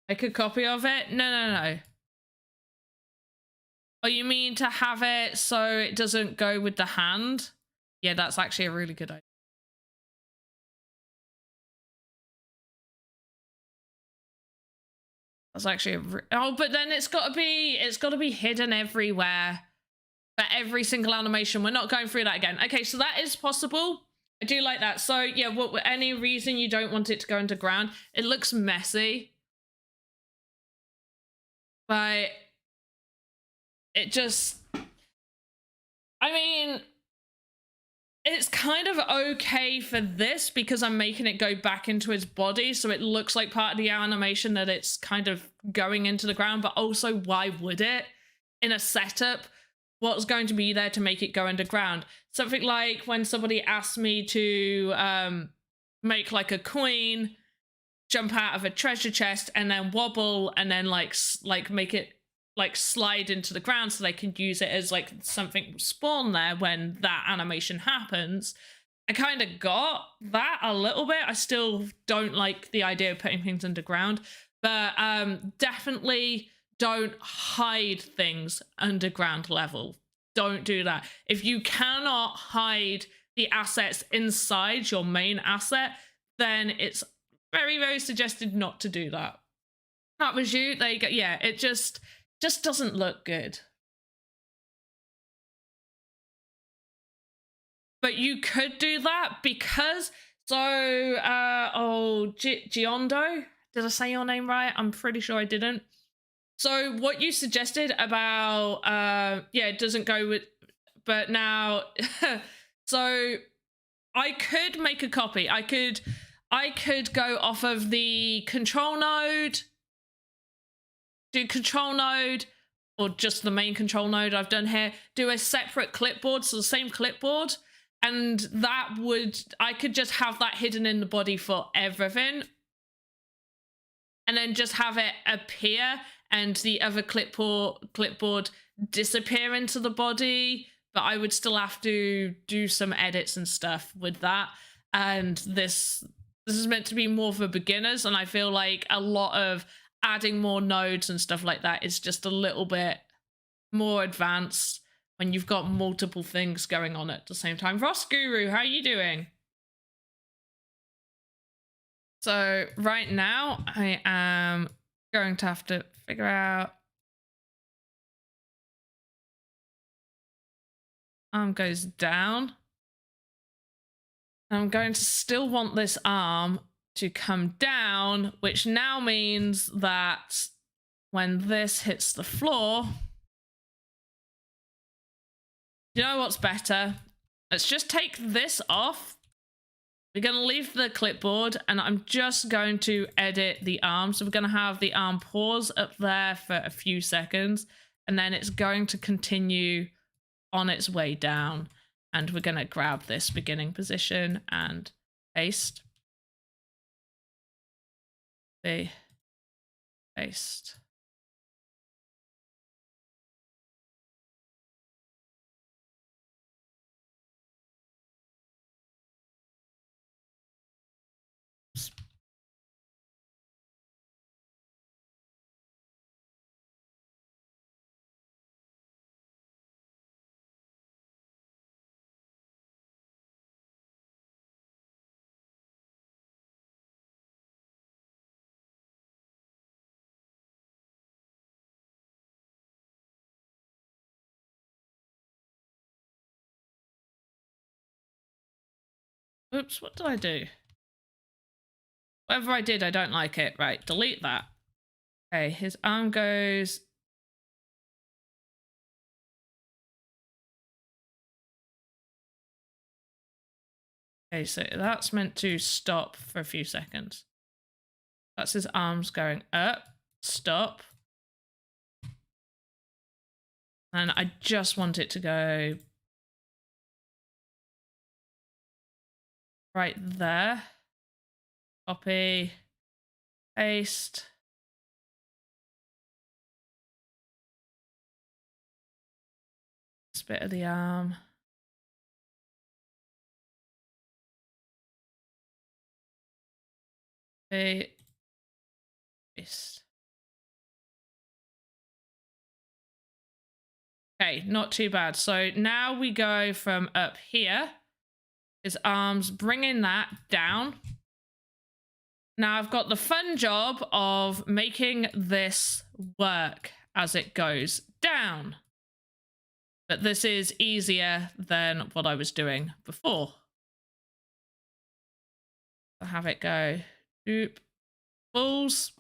Make a copy of it? No. Oh, you mean to have it so it doesn't go with the hand? Yeah, that's actually a really good idea. That's actually oh, but then it's got to be hidden everywhere. For every single animation. We're not going through that again. Okay, so that is possible. I do like that. So yeah, any reason you don't want it to go underground? It looks messy. But it just, I mean, it's kind of okay for this because I'm making it go back into his body. So it looks like part of the animation that it's kind of going into the ground, but also why would it in a setup? What's going to be there to make it go underground? Something like when somebody asked me to make like a coin jump out of a treasure chest and then wobble and then like make it like slide into the ground so they can use it as like something spawn there when that animation happens. I kind of got that a little bit. I still don't like the idea of putting things underground, but definitely don't hide things underground level. Don't do that. If you cannot hide the assets inside your main asset, then it's very, very suggested not to do that. That was you. There you go. Yeah, it just doesn't look good. But you could do that because Giondo, did I say your name right? I'm pretty sure I didn't. So what you suggested about yeah, it doesn't go with, but now so I could make a copy. I could go off of the control node, do control node, or just the main control node I've done here, do a separate clipboard, so the same clipboard, and that would, I could just have that hidden in the body for everything. And then just have it appear and the other clipboard disappear into the body, but I would still have to do some edits and stuff with that. And this is meant to be more for beginners, and I feel like a lot of adding more nodes and stuff like that is just a little bit more advanced. when you've got multiple things going on at the same time. Ross Guru, how are you doing? So right now I am going to have to figure out arm goes down. I'm going to still want this arm to come down, which now means that when this hits the floor, you know what's better? Let's just take this off. We're going to leave the clipboard and I'm just going to edit the arm. So we're going to have the arm pause up there for a few seconds and then it's going to continue on its way down. And we're going to grab this beginning position and paste. Paste. Oops, what did I do? Whatever I did, I don't like it. Right, delete that. Okay, his arm goes... Okay, so that's meant to stop for a few seconds. That's his arms going up, stop. And I just want it to go right there. Copy, paste. This bit of the arm. Paste. Okay, not too bad. So now we go from up here, his arms, bringing that down. Now I've got the fun job of making this work as it goes down. But this is easier than what I was doing before. I'll have it go, oop, balls.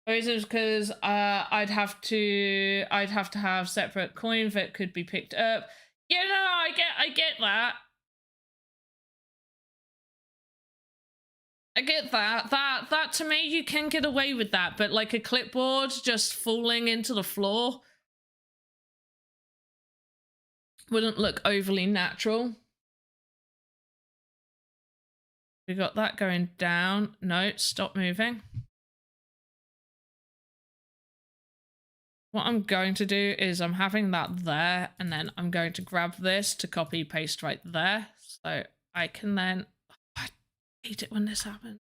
Reasons because I'd have to have separate coins that could be picked up. Yeah, no, I get that. I get that. That to me, you can get away with that, but like a clipboard just falling into the floor wouldn't look overly natural. We got that going down. No, stop moving. What I'm going to do is I'm having that there, and then I'm going to grab this to copy paste right there. So I can then, I hate it when this happens.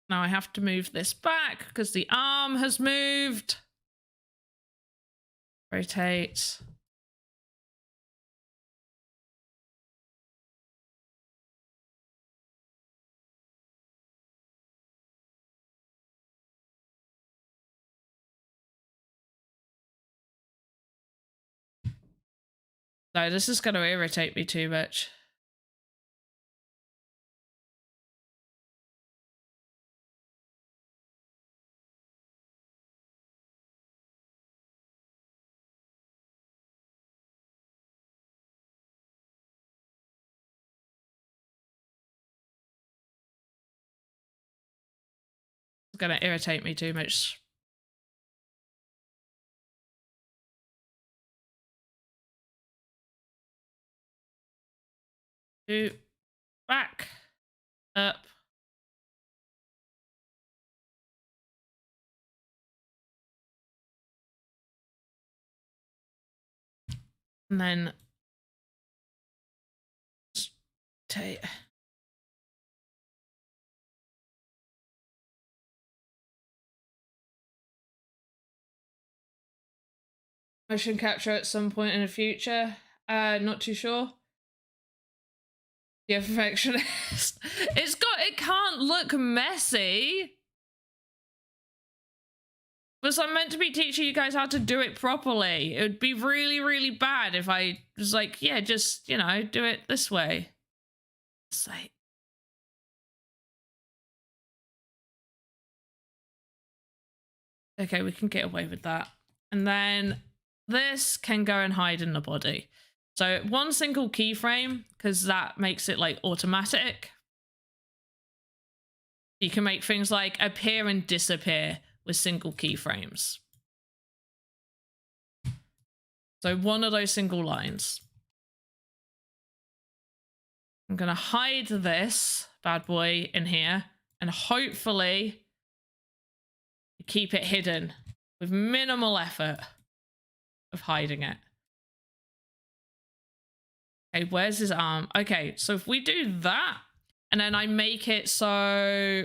Now I have to move this back because the arm has moved. Rotate. No, this is going to irritate me too much. It's going to irritate me too much. Two, back, up. And then take. Motion capture at some point in the future. Not too sure. Yeah, perfectionist. It can't look messy. Because I'm meant to be teaching you guys how to do it properly. It would be really, really bad if I was like, yeah, just, you know, do it this way. It's like... Okay, we can get away with that. And then this can go and hide in the body. So one single keyframe, because that makes it like automatic. You can make things like appear and disappear with single keyframes. So one of those single lines. I'm going to hide this bad boy in here and hopefully keep it hidden with minimal effort of hiding it. Okay, where's his arm? Okay, so if we do that and then I make it so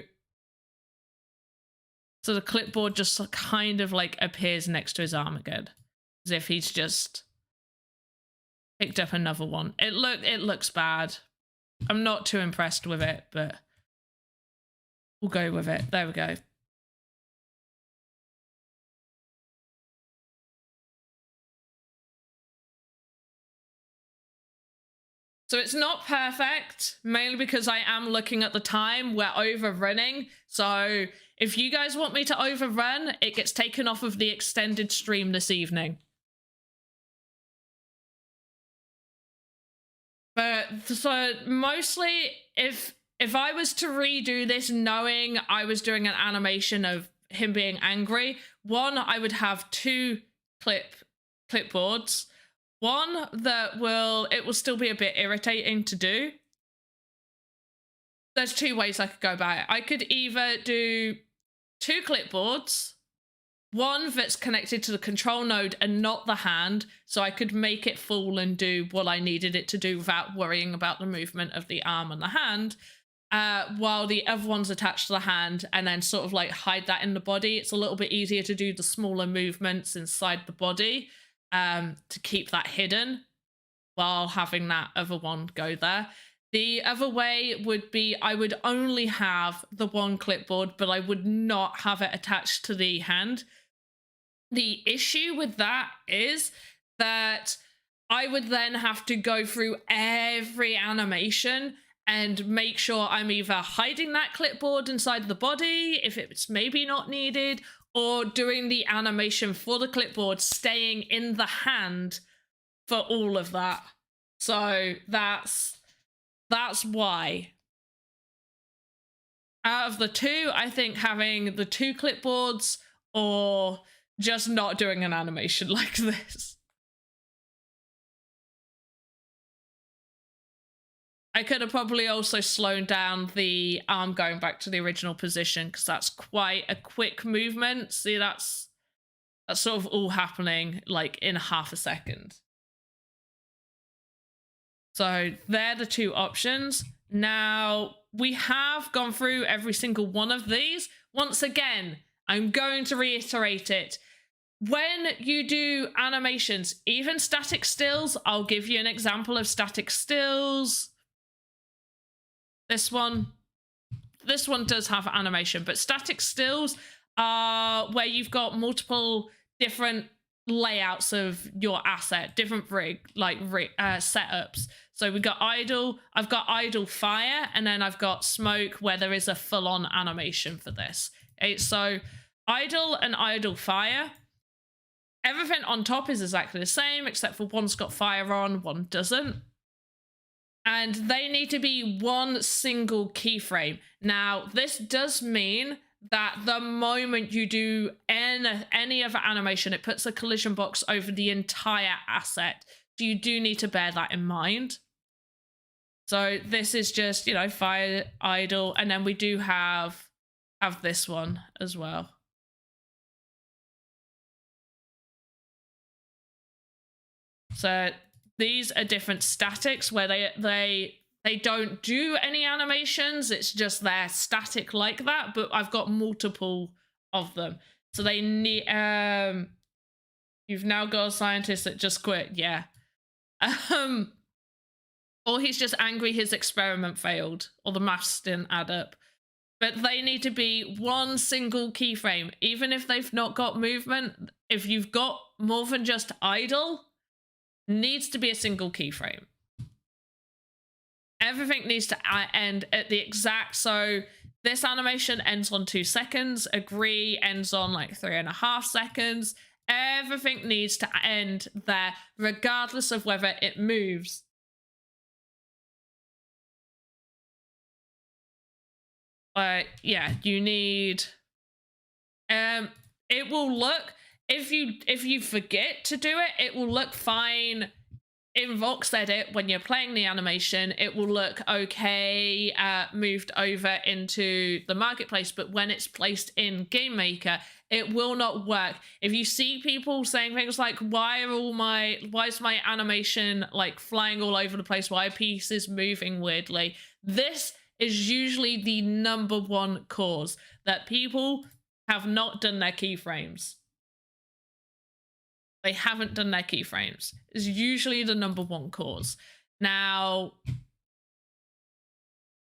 the clipboard just kind of like appears next to his arm again, as if he's just picked up another one. It looks bad. I'm not too impressed with it, but we'll go with it. There we go. So it's not perfect, mainly because I am looking at the time. We're overrunning. So if you guys want me to overrun, it gets taken off of the extended stream this evening. But so mostly if I was to redo this knowing I was doing an animation of him being angry, one, I would have two clipboards. One that it will still be a bit irritating to do. There's two ways I could go about it. I could either do two clipboards, one that's connected to the control node and not the hand, so I could make it full and do what I needed it to do without worrying about the movement of the arm and the hand, while the other one's attached to the hand, and then sort of like hide that in the body. It's a little bit easier to do the smaller movements inside the body to keep that hidden while having that other one go there. The other way would be I would only have the one clipboard, but I would not have it attached to the hand. The issue with that is that I would then have to go through every animation and make sure I'm either hiding that clipboard inside the body if it's maybe not needed, or doing the animation for the clipboard staying in the hand for all of that. So that's why. Out of the two, I think having the two clipboards or just not doing an animation like this. I could have probably also slowed down the arm going back to the original position, because that's quite a quick movement. See, that's sort of all happening like in half a second. So they're the two options. Now, we have gone through every single one of these. Once again, I'm going to reiterate it. When you do animations, even static stills, I'll give you an example of static stills. This one does have animation, but static stills are where you've got multiple different layouts of your asset, different setups. So we've got idle, I've got idle fire, and then I've got smoke where there is a full-on animation for this. Okay, so idle and idle fire, everything on top is exactly the same, except for one's got fire on, one doesn't. And they need to be one single keyframe. Now, this does mean that the moment you do any other animation, it puts a collision box over the entire asset. So you do need to bear that in mind. So this is just, you know, fire, idle, and then we do have this one as well. So these are different statics where they don't do any animations. It's just they're static like that, but I've got multiple of them. So they need, You've now got a scientist that just quit. Yeah. Or he's just angry his experiment failed or the maths didn't add up. But they need to be one single keyframe. Even if they've not got movement, if you've got more than just idle, needs to be a single keyframe. Everything needs to end at the exact, so this animation ends on 2 seconds, agree ends on like 3.5 seconds. Everything needs to end there, regardless of whether it moves. Yeah, you need, it will look, if you forget to do it, it will look fine in Voxedit. When you're playing the animation, it will look okay, moved over into the marketplace, but when it's placed in Game Maker, it will not work. If you see people saying things like, why is my animation like flying all over the place? Why are pieces moving weirdly? This is usually the #1 cause, that people have not done their keyframes. They haven't done their keyframes. Is usually the #1 cause. Now,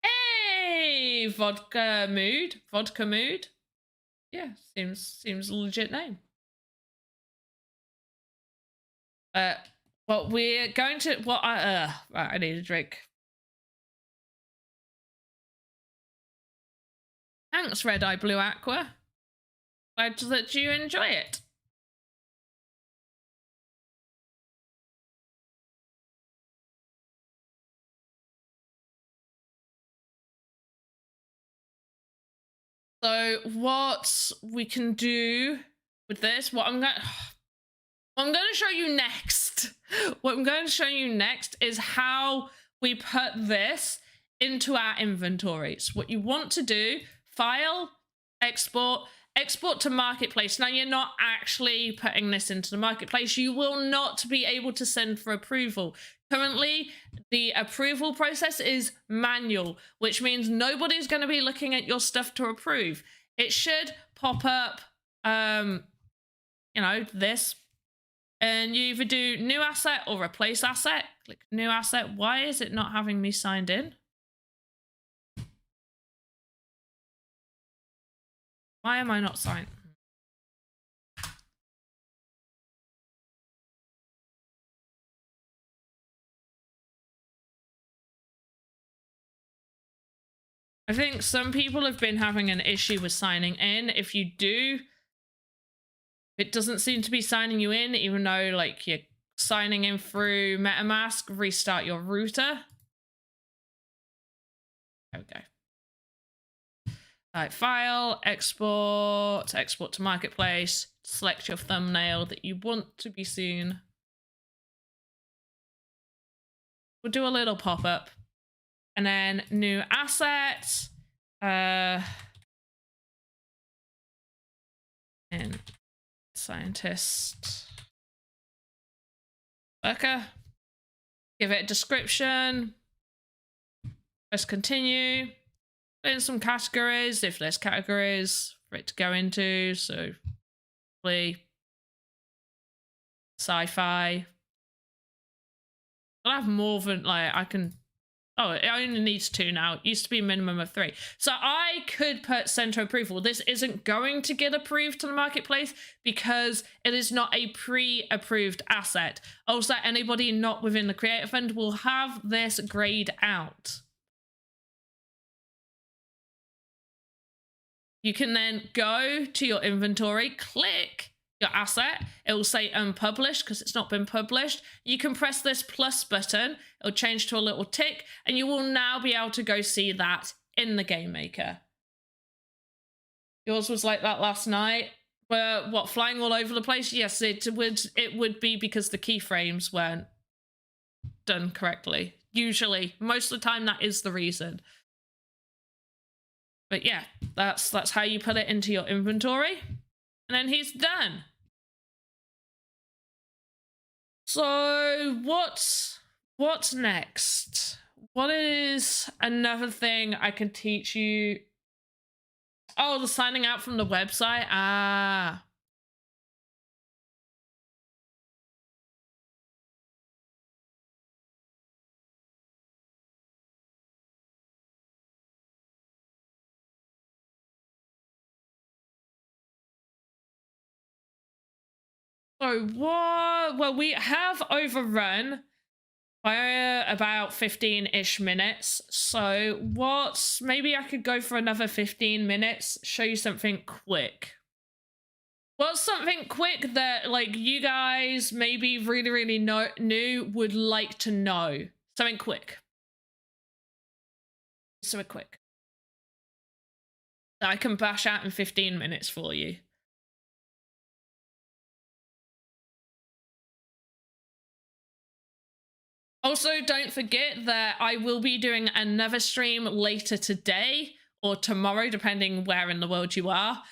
hey, vodka mood. Yeah, seems a legit name. Well, we're going to, well, right, I need a drink. Thanks, Red Eye Blue Aqua. Glad that you enjoy it. So what we can do with this, what I'm going to show you next. What I'm going to show you next is how we put this into our inventories. What you want to do, file, export to marketplace. Now, you're not actually putting this into the marketplace. You will not be able to send for approval. Currently, the approval process is manual, which means nobody's going to be looking at your stuff to approve. It should pop up, you know, this, and you either do new asset or replace asset. Click new asset. Why is it not having me signed in? Why am I not signed? I think some people have been having an issue with signing in. If you do, it doesn't seem to be signing you in, even though like you're signing in through MetaMask. Restart your router. Okay. Right, file, export to marketplace. Select your thumbnail that you want to be seen. We'll do a little pop-up. And then new asset. And scientist worker. Give it a description. Press continue. Put in some categories if there's categories for it to go into. So probably sci-fi. I'll have more than like I can. Oh, it only needs 2 now. It used to be a minimum of 3. So I could put center approval. This isn't going to get approved to the marketplace because it is not a pre-approved asset. Also, anybody not within the creator fund will have this grayed out. You can then go to your inventory, click your asset. It will say unpublished because it's not been published. You can press this plus button. It'll change to a little tick and you will now be able to go see that in the Game Maker. Yours was like that last night. What, flying all over the place? Yes, it would be because the keyframes weren't done correctly. Usually, most of the time that is the reason. But yeah, that's how you put it into your inventory. And then he's done. So what's next? What is another thing I can teach you? Oh, the signing out from the website. Ah. So what? Well, we have overrun by about 15-ish minutes. So what's, maybe I could go for another 15 minutes, show you something quick. What's something quick that like you guys maybe really new would like to know? Something quick. Something quick that I can bash out in 15 minutes for you. Also, don't forget that I will be doing another stream later today or tomorrow, depending where in the world you are,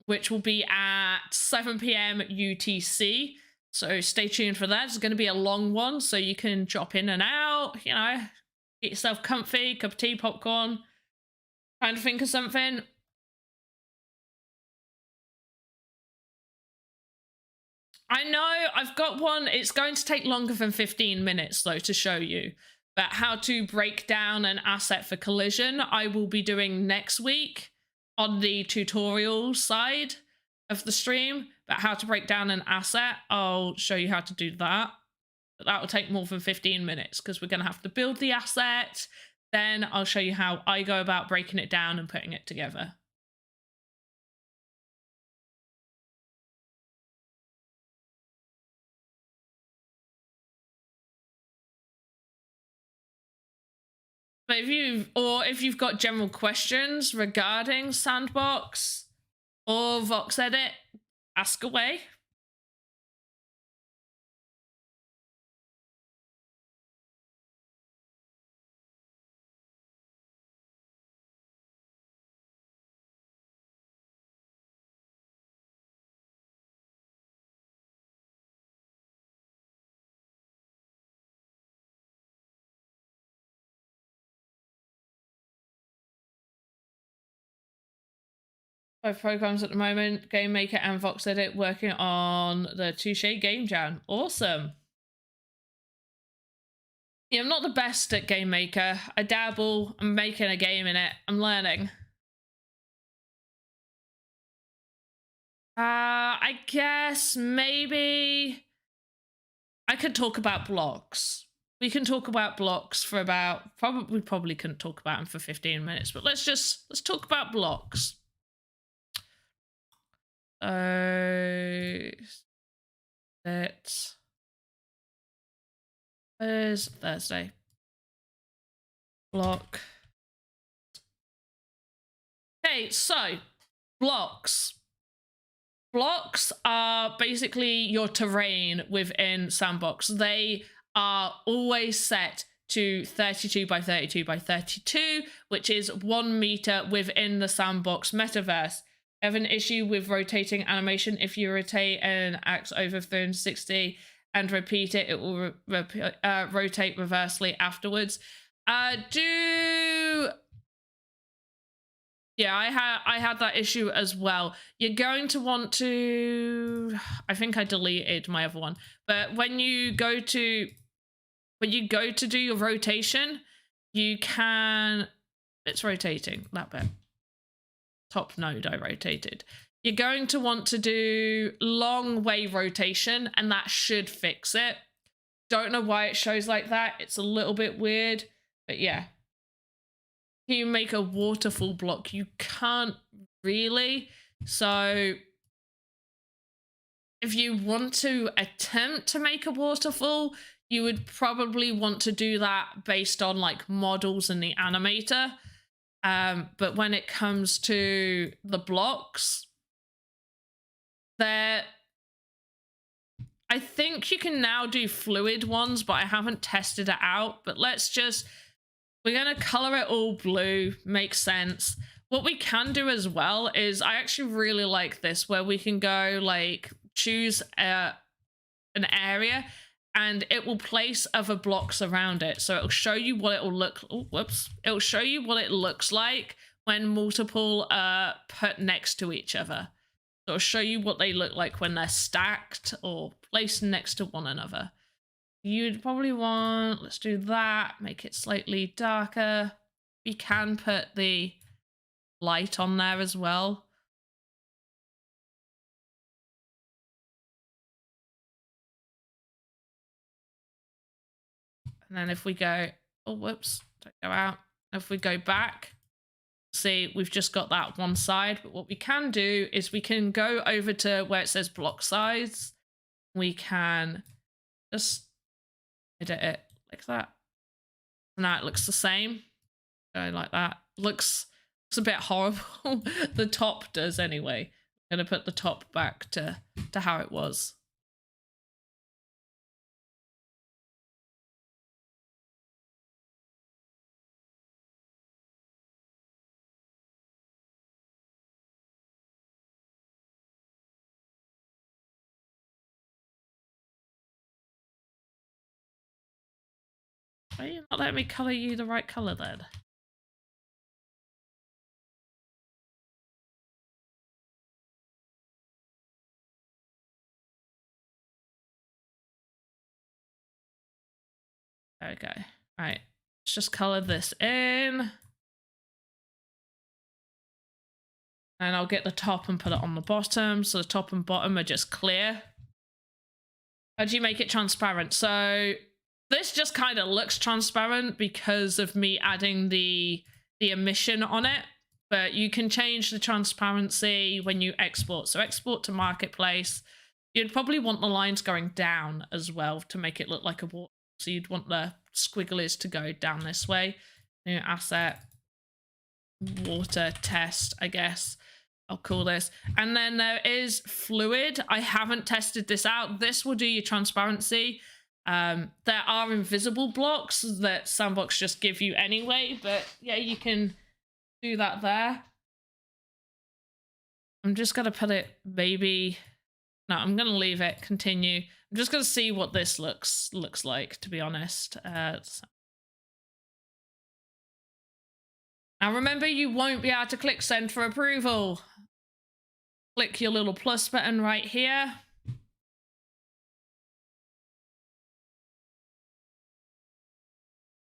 which will be at 7 p.m. UTC. So stay tuned for that. It's going to be a long one, so you can drop in and out, you know, get yourself comfy, cup of tea, popcorn, trying to think of something. I know, I've got one. It's going to take longer than 15 minutes, though, to show you. But how to break down an asset for collision, I will be doing next week on the tutorial side of the stream. But how to break down an asset, I'll show you how to do that. But that will take more than 15 minutes because we're going to have to build the asset. Then I'll show you how I go about breaking it down and putting it together. But if you've got general questions regarding Sandbox or Voxedit, ask away. Both programs at the moment, Game Maker and Voxedit, working on the Touche Game Jam. Awesome. Yeah, I'm not the best at Game Maker. I dabble. I'm making a game in it. I'm learning. I guess maybe I could talk about blocks. We can talk about blocks for about, probably couldn't talk about them for 15 minutes, but let's talk about blocks. That is Thursday. Block. Okay, so blocks. Blocks are basically your terrain within Sandbox. They are always set to 32 by 32 by 32, which is 1 meter within the Sandbox metaverse. I have an issue with rotating animation. If you rotate an axe over 360 and repeat it, it will rotate reversely afterwards. Yeah, I had that issue as well. You're going to want to, I think I deleted my other one, but when you go to do your rotation, you can, it's rotating, that bit. Top node I rotated. You're going to want to do long way rotation, and that should fix it. Don't know why it shows like that. It's a little bit weird, but yeah. Can you make a waterfall block? You can't really. So if you want to attempt to make a waterfall, you would probably want to do that based on like models in the animator. But when it comes to the blocks, I think you can now do fluid ones, but I haven't tested it out. But we're going to color it all blue. Makes sense. What we can do as well is, I actually really like this, where we can go like choose an area and it will place other blocks around it. So it'll show you what it will look, it'll show you what it looks like when multiple are put next to each other. So it'll show you what they look like when they're stacked or placed next to one another. You'd probably want, let's do that, make it slightly darker. We can put the light on there as well. And then if we go, oh, whoops, don't go out. If we go back, see, we've just got that one side. But what we can do is we can go over to where it says block size. We can just edit it like that. Now it looks the same. Go like that. Looks a bit horrible. The top does anyway. I'm gonna put the top back to how it was. Why are you not letting me color you the right color then? There we go. Right, let's just color this in. And I'll get the top and put it on the bottom. So the top and bottom are just clear. How do you make it transparent? So this just kind of looks transparent because of me adding the emission on it. But you can change the transparency when you export. So export to marketplace. You'd probably want the lines going down as well to make it look like a water. So you'd want the squigglies to go down this way. New asset, water test, I guess I'll call this. And then there is fluid. I haven't tested this out. This will do your transparency. There are invisible blocks that Sandbox just give you anyway, but yeah, you can do that there. I'm just gonna put it maybe, no, I'm gonna leave it, continue. I'm just gonna see what this looks like, to be honest. Now remember, you won't be able to click send for approval. Click your little plus button right here.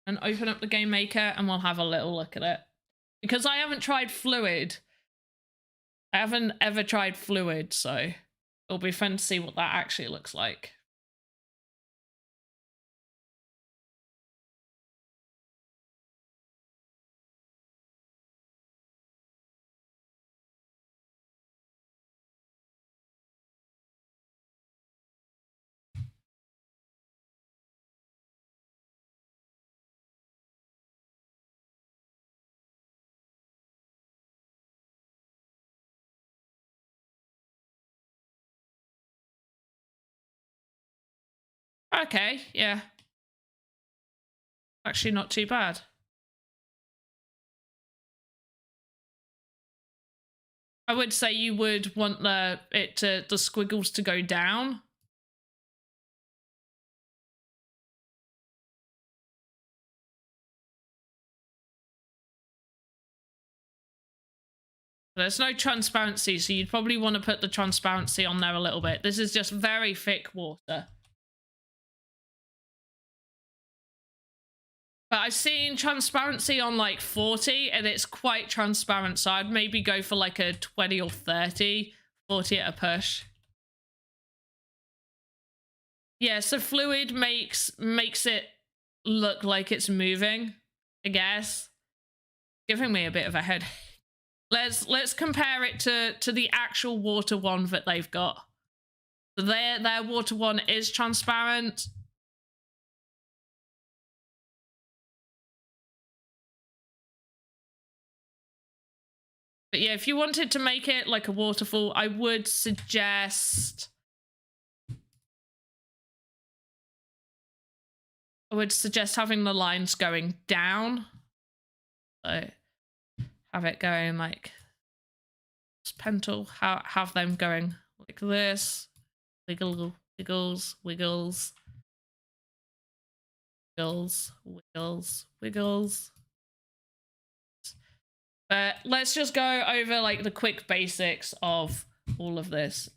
And open up the game maker and we'll have a little look at it. Because I haven't tried fluid. I haven't ever tried fluid, so it'll be fun to see what that actually looks like. Okay, yeah. Actually not too bad. I would say you would want the squiggles to go down. There's no transparency, so you'd probably want to put the transparency on there a little bit. This is just very thick water. But I've seen transparency on like 40 and it's quite transparent. So I'd maybe go for like a 20 or 30, 40 at a push. Yeah, so fluid makes it look like it's moving, I guess. Giving me a bit of a headache. Let's compare it to the actual water one that they've got. So their water one is transparent. But yeah, if you wanted to make it like a waterfall, I would suggest having the lines going down. So have it going like pental, have them going like this. Wiggle, wiggles, wiggles. Wiggles, wiggles, wiggles. But let's just go over like the quick basics of all of this.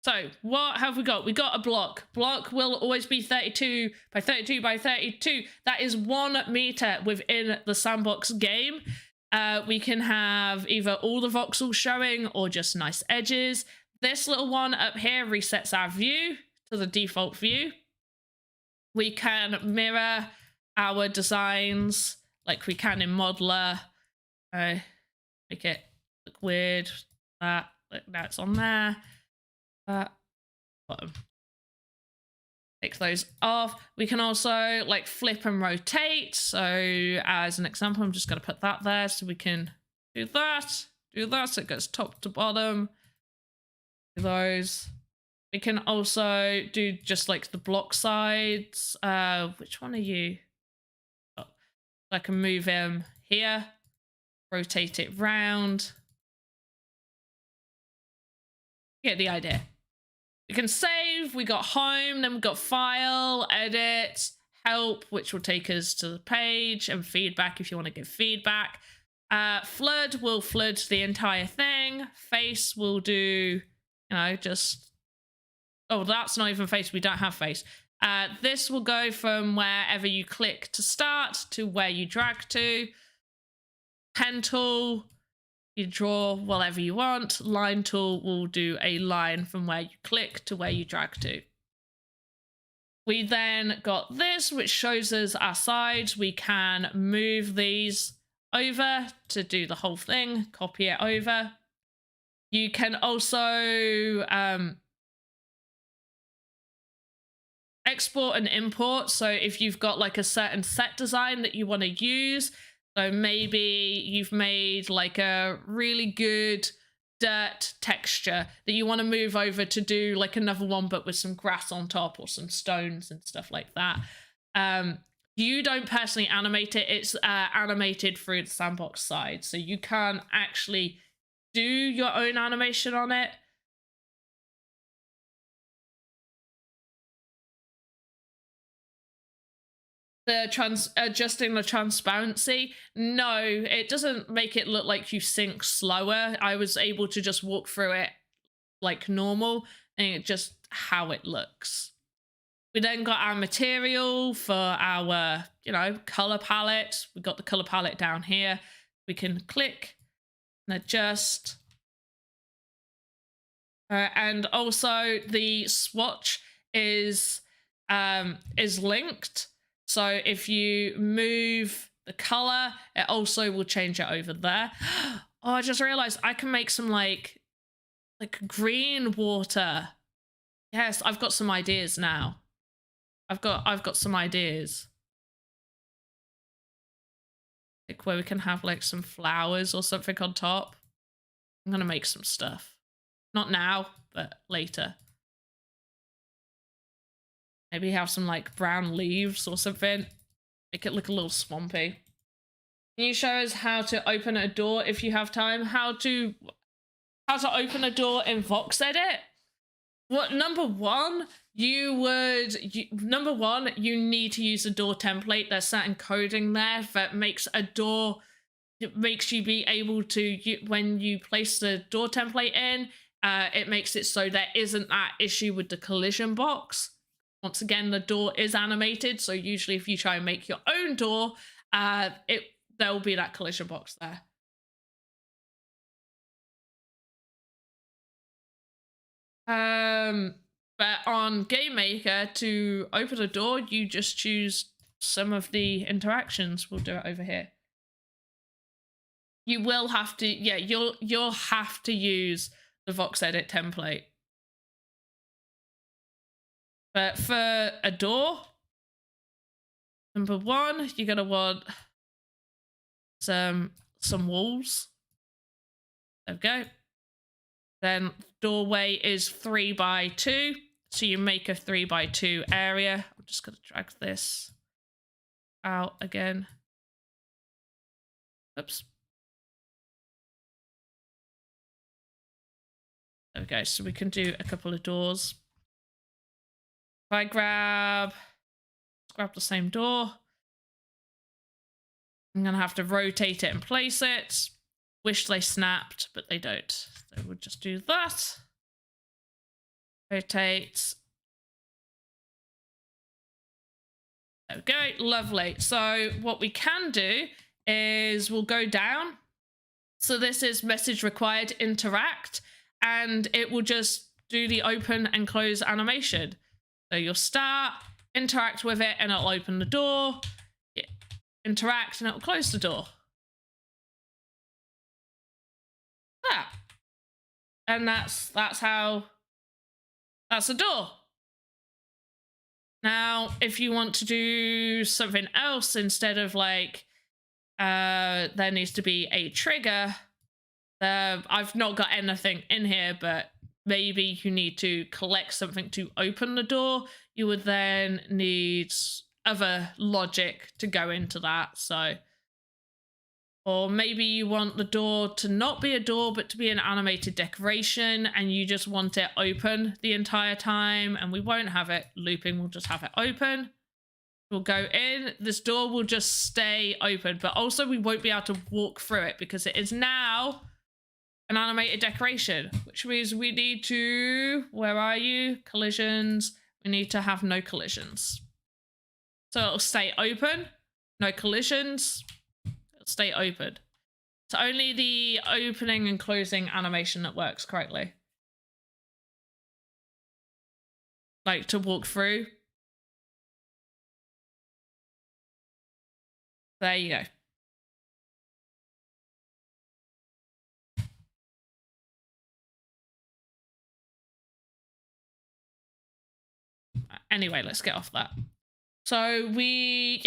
So what have we got? We got a block. Block will always be 32 by 32 by 32. That is 1 meter within the Sandbox game. We can have either all the voxels showing or just nice edges. This little one up here resets our view to the default view. We can mirror our designs like we can in Modeler. Make it look weird. That, now it's on there. Bottom. Take those off. We can also like flip and rotate. So as an example, I'm just going to put that there so we can do that. So it goes top to bottom. Do those. We can also do just like the block sides. Which one are you? Oh, I can move him here, rotate it round. Get the idea. We can save, we got home, then we've got file, edit, help, which will take us to the page, and feedback if you want to give feedback. Flood will flood the entire thing. Face will do, you know, just, oh, that's not even face, we don't have face. This will go from wherever you click to start to where you drag to. Pen tool, you draw whatever you want. Line tool will do a line from where you click to where you drag to. We then got this, which shows us our sides. We can move these over to do the whole thing, copy it over. You can also export and import. So if you've got like a certain set design that you want to use, so maybe you've made like a really good dirt texture that you want to move over to do like another one, but with some grass on top or some stones and stuff like that. You don't personally animate it. It's animated through the Sandbox side. So you can't actually do your own animation on it. Adjusting the transparency, no, it doesn't make it look like you sync slower. I was able to just walk through it like normal, and it just how it looks. We then got our material for our, you know, color palette. We got the color palette down here. We can click and adjust. And also the swatch is linked. So if you move the color, it also will change it over there. Oh, I just realized I can make some like green water. Yes, I've got some ideas now. I've got some ideas. Like where we can have like some flowers or something on top. I'm gonna make some stuff. Not now, but later. Maybe have some like brown leaves or something. Make it look a little swampy. Can you show us how to open a door if you have time? How to open a door in Voxedit? What, number one, you need to use a door template. There's certain coding there that makes a door, it makes you be able to, when you place the door template in, it makes it so there isn't that issue with the collision box. Once again, the door is animated, so usually if you try and make your own door, there will be that collision box there. But on Game Maker, to open a door, you just choose some of the interactions. We'll do it over here. You will have to, yeah, you'll have to use the Voxedit template. But for a door, number one, you're gonna want some walls. There we go. Then doorway is 3 by 2, so you make a 3 by 2 area. I'm just gonna drag this out again. Oops. There we go. So we can do a couple of doors. If I grab the same door, I'm gonna have to rotate it and place it. Wish they snapped, but they don't. So we'll just do that. Rotate. There we go, lovely. So what we can do is we'll go down So this is message required interact, and it will just do the open and close animation. So you'll start, interact with it, and it'll open the door, interact, and it'll close the door. That. And that's a door. Now, if you want to do something else instead of like, there needs to be a trigger. I've not got anything in here, but maybe you need to collect something to open the door. You would then need other logic to go into that. So, or maybe you want the door to not be a door, but to be an animated decoration, and you just want it open the entire time, and we won't have it looping, we'll just have it open. We'll go in, this door will just stay open, but also we won't be able to walk through it because it is now an animated decoration, which means we need to, where are you? Collisions, we need to have no collisions. So it'll stay open, no collisions, it'll stay open. It's only the opening and closing animation that works correctly. Like to walk through. There you go. Anyway, let's get off that. So we're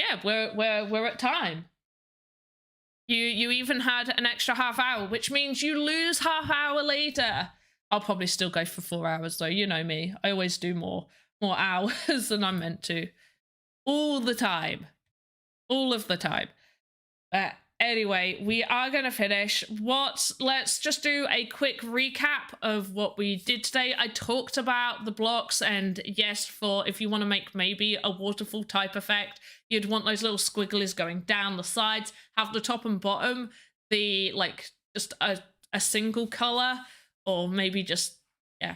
at time. You even had an extra half hour, which means you lose half hour later. I'll probably still go for 4 hours though. You know me. I always do more hours than I'm meant to. All the time. All of the time. Anyway, we are going to finish. Let's just do a quick recap of what we did today. I talked about the blocks, and yes, for if you want to make maybe a waterfall type effect, you'd want those little squigglies going down the sides, have the top and bottom the like just a single color, or maybe just, yeah.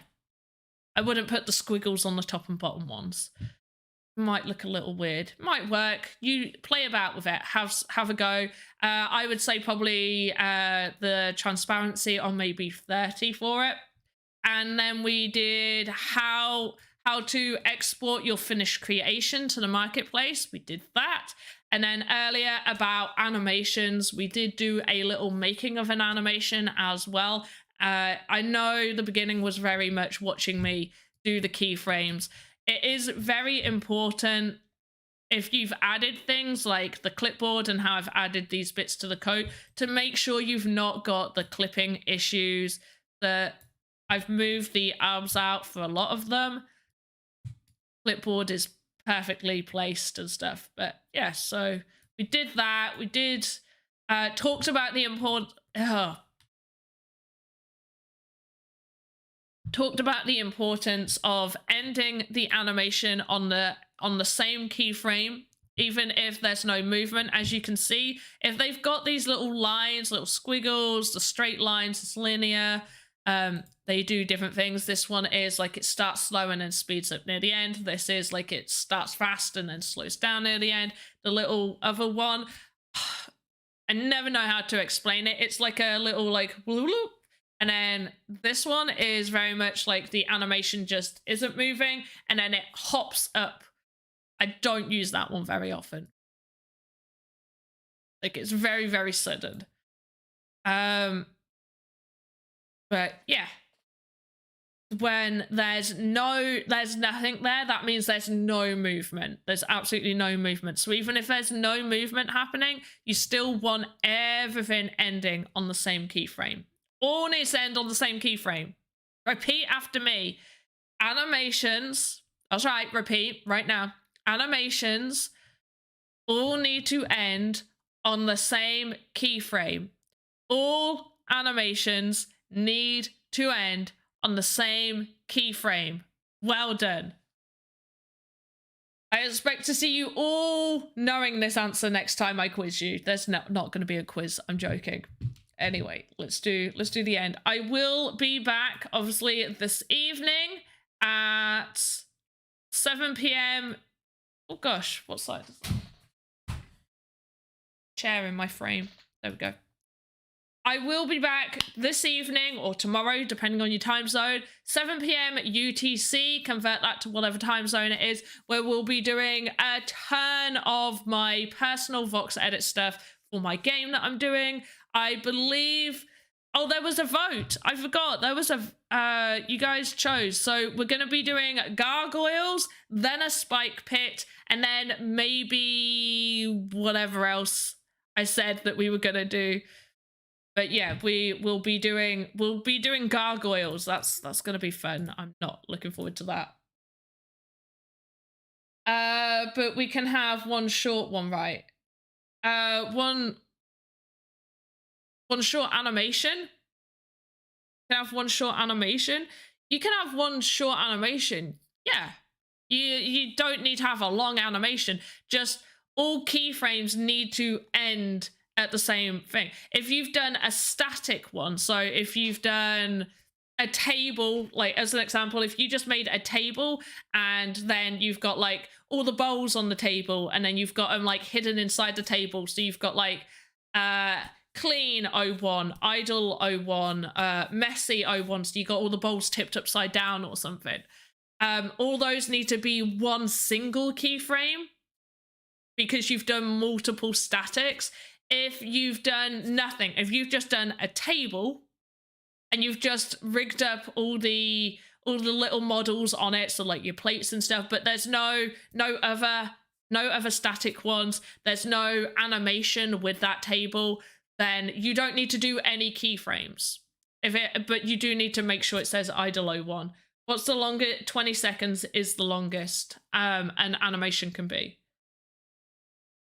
I wouldn't put the squiggles on the top and bottom ones. Might look a little weird. Might work. You play about with it. Have a go. I would say probably the transparency on maybe 30 for it. And then we did how to export your finished creation to the marketplace. We did that. And then earlier about animations, we did do a little making of an animation as well. I know the beginning was very much watching me do the keyframes. It is very important if you've added things like the clipboard and how I've added these bits to the code to make sure you've not got the clipping issues. That I've moved the arms out for a lot of them. Clipboard is perfectly placed and stuff. But yeah, so we did that. We did talked about the talked about the importance of ending the animation on the same keyframe, even if there's no movement. As you can see, if they've got these little lines, little squiggles, the straight lines, it's linear, they do different things. This one is like it starts slow and then speeds up near the end. This is like it starts fast and then slows down near the end. The little other one, I never know how to explain it. It's like a little like bloop. And then this one is very much like the animation just isn't moving and then it hops up. I don't use that one very often. Like it's very, very sudden. But yeah. When there's nothing there, that means there's no movement. There's absolutely no movement. So even if there's no movement happening, you still want everything ending on the same keyframe. All needs to end on the same keyframe. Repeat after me. Animations. That's right. Repeat right now. Animations all need to end on the same keyframe. All animations need to end on the same keyframe. Well done. I expect to see you all knowing this answer next time I quiz you. There's not going to be a quiz. I'm joking. Anyway, let's do the end. I will be back, obviously, this evening at 7 p.m. Oh gosh, what side is that? Chair in my frame. There we go. I will be back this evening or tomorrow, depending on your time zone, 7 p.m. UTC, convert that to whatever time zone it is, where we'll be doing a ton of my personal Voxedit stuff for my game that I'm doing. I believe, oh, there was a vote. I forgot. There was a, you guys chose. So we're going to be doing gargoyles, then a spike pit, and then maybe whatever else I said that we were going to do. But yeah, we'll be doing gargoyles. That's going to be fun. I'm not looking forward to that. But we can have one short one, right? One short animation. You can have one short animation. You can have one short animation. Yeah. You don't need to have a long animation. Just all keyframes need to end at the same thing. If you've done a static one, so if you've done a table, like as an example, if you just made a table and then you've got like all the bowls on the table and then you've got them like hidden inside the table, so you've got like clean 01, idle 01, messy 01, so you got all the bowls tipped upside down or something. All those need to be one single keyframe because you've done multiple statics. If you've done nothing, if you've just done a table and you've just rigged up all the little models on it, so like your plates and stuff, but there's no other static ones, there's no animation with that table, then you don't need to do any keyframes. But you do need to make sure it says idle 01. What's the longest? 20 seconds is the longest an animation can be.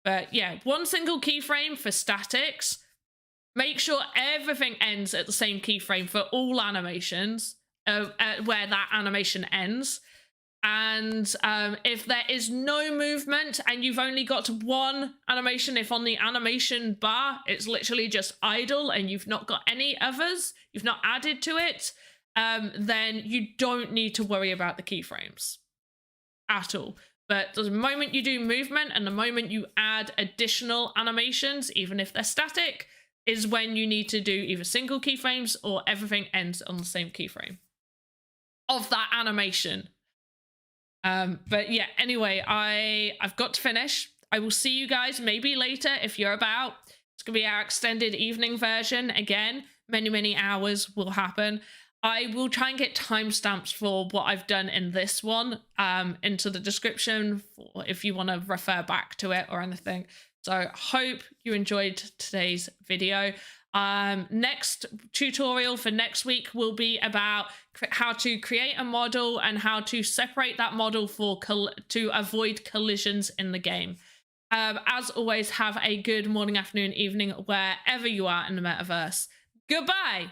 But yeah, one single keyframe for statics. Make sure everything ends at the same keyframe for all animations, where that animation ends. And if there is no movement and you've only got one animation, if on the animation bar it's literally just idle and you've not got any others, you've not added to it, then you don't need to worry about the keyframes at all. But the moment you do movement and the moment you add additional animations, even if they're static, is when you need to do either single keyframes or everything ends on the same keyframe of that animation. But yeah, anyway, I've got to finish. I will see you guys maybe later if you're about. It's gonna be our extended evening version again. Many hours will happen. I will try and get timestamps for what I've done in this one into the description for if you want to refer back to it or anything. So hope you enjoyed today's video. Next tutorial for next week will be about how to create a model and how to separate that model to avoid collisions in the game. As always, have a good morning, afternoon, evening, wherever you are in the metaverse. Goodbye.